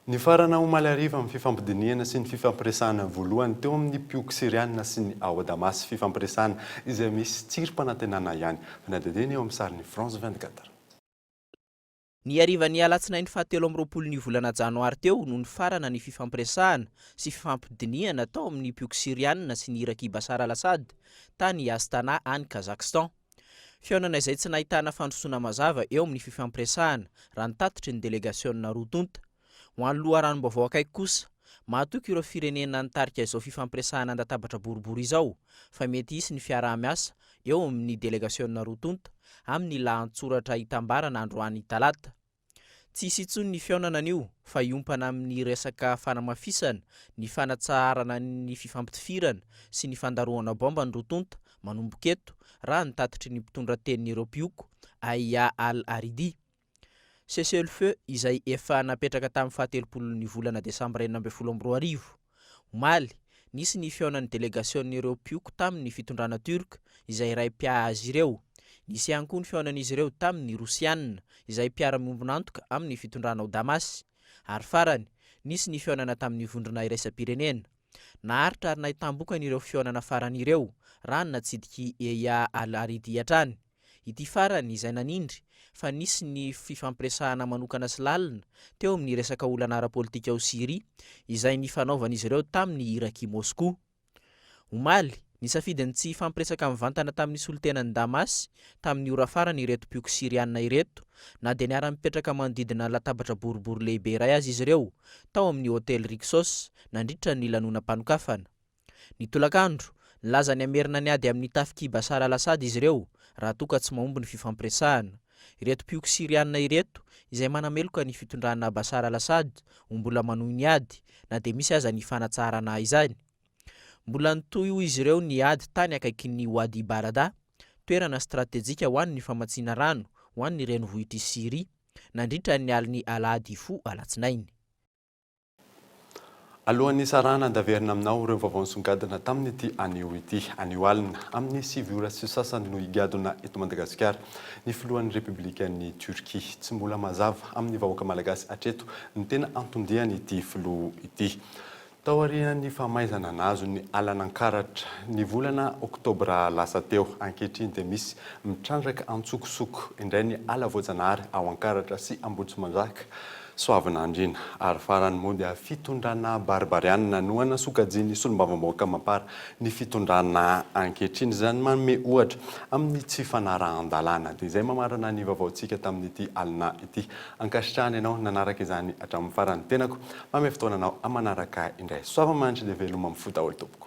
Ny farana omaly ariva amin'ny fifampidiniana sy ny fifampiresahana voalohany teo amin'ny pioky siriana sy ny ao Damasy fifampiresahana izay misy tsirom-panantenana ihany. Fanadadeny eo amin'ny sarin'ny France 24. Ny arivan'ny alatsinainy fahatelo amby roapolo ny volana janoary teo no ny farana ny fifampiresahana sy fifampidiniana tao amin'ny pioky siriana sy ny Iraky Bashar al-Assad tany Astana any Kazakhstan. Fiaonana izay tsy nahitana fandrosoana mazava eo amin'ny fifampiresahana raha nitatitry ny delegaciona roa tonta. Ho an'ny loharanom-baovao akaiky kosa, mahatoky ireo firenena nitarika izao fifampiresahana andatabatra boribory izao fa mety hisy ny fiarah-miasa eo amin'ny delegaciona roa tonta amin'ny lahatsoratra hitambarana androany talata. Tsy hisy intsony ny fiaonana an'io fa iompana amin'ny resaka fanamafisana, ny fanatsarana ny fifampitifirana sy ny fandaroana bomba ny roa tonta manomboka eto raha nitatitry ny mpitondra tenin'ireo pioko Aya al-Aridi. Cessez-le-feu izay efa napetraka tamin'ny fahatelopolon'ny volana Desambra 2022. Omaly, nisy ny fiaonan'ny delegacion'ireo pioko tamin'ny fitondrana Turk izay iray pia azy ireo. Nisy ihany koa ny fiaonan'izy ireo tamin'ny Rosianina izay mpiara-miombonantoka amin'ny fitondrana ao Damasy. Ary farany, nisy ny fiaonana tamin'ny vondrona iraisam-pirenena. Naharitra ary nahitam-bokany ireo fiaonana farany ireo raha natsidiky Aya al-Aridi hatrany. Ity farany izay nanindry fa nisy ny fifampiresahana manokana sy lalina teo amin'ny resaka olana ara-politika ao Syria izay nifanaovan'izy ireo tamin'ny Iraky Moscou. Omaly, nisafidy ny tsy fampiresaka mivantana tamin'ny solitenan'ny Damasy tamin'ny ora farany ireto pioky siriana ireto na dia niara-mipetraka manodidina latabatra boribory lehibe iray azy izy ireo tao amin'ny hôtel Rixos nandritra ny lanonam-panokafana. Ny tolakandro, nilaza ny amerina ny ady amin'ny tafiky Bashar al-Assad izy ireo raha toka tsy mahomby ny fifampiresahana. Ireto pioky siriana ireto izay manameloka ny fitondrana Bashar al-Assad mbola manohy ny ady na dia misy aza ny fanatsarana izany. Mbola nitoy izy ireo ny ady tany akaiky ny Wadi Barada, toerana stratejika ho an'ny famatsiana rano ho an'ny renivohitr'i Syria nandritra ny alin'ny alahady fo alatsinainy. Alohan'ny sarana andaverina aminao ireo vaovao nisongadina tamin'ity anio ity anio alina amin'ny 7 ora sy sasany no higadona eto Madagasikara ny filohan'ny Republikan'ny Turkia. Tsy mbola mazava amin'ny vahoaka malagasy hatreto ny tena antondihany ity filoha ity. Tao aorian'ny famaizana nazo ny alan'Ankaratra ny volana Oktobra lasa teo ankehitriny dia misy mitrandraka antsokosoko indray ny ala voajanahary ao Ankaratra sy Ambohitrimanjaka soavina andrina ary farany moa dia fitondrana barbarianina noana sokajiny solombavambahoaka mampara ny fitondrana ankehitriny izany manome ohatra amin'ny tsy fanarahan-dalàna dia izay mamarana ny vaovaontsika tamin'ity alina ity. Ankasitrahany ianao nanaraka izany hatramin'ny farany tenako mame fotoananao amanaraka indray soava-manitra dia veloma amin'ny fota olo tompoko.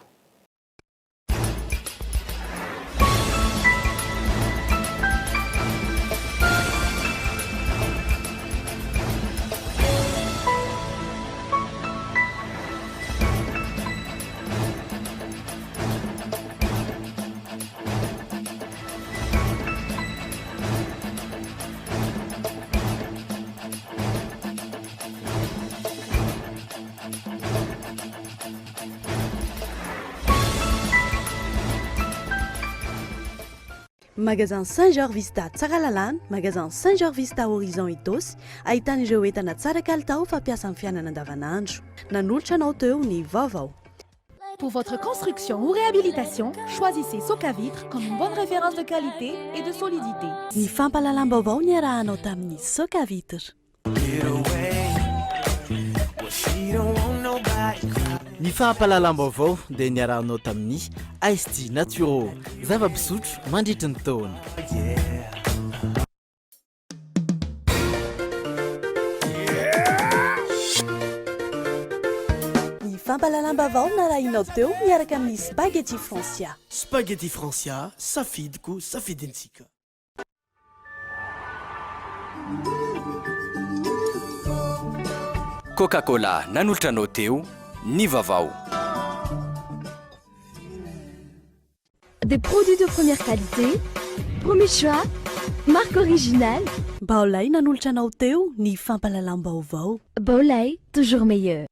Magasin Saint-Georges Vista Tsaralalana, magasin Saint-Georges Vista Horizon Idosy, ahitana ireo entana tsara kalitao fampiasa amin'ny fiainana andavanandro. Nanolotra anao teo ny vaovao. Pour votre construction ou réhabilitation, choisissez Socavitre comme une bonne référence de qualité et de solidité. Ny fampalalam-baovao ny arahanao tamin'ny Socavitre. Ny fampalalam-baovao dia niarahanao tamin'ny AST Naturo, zava-pisotro mandritra ny taona. Ny fampalalam-baovao narahinao teo miaraka amin'ny Spaghetti Francia. Spaghetti Francia, safidiko safidintsika. Coca-Cola nanolotra anao teo ny vaovao. Des produits de première qualité, premier choix, Marque originale. Baolay nanolotra anao teo ny fampalalam-baovao. Baolay, toujours meilleur.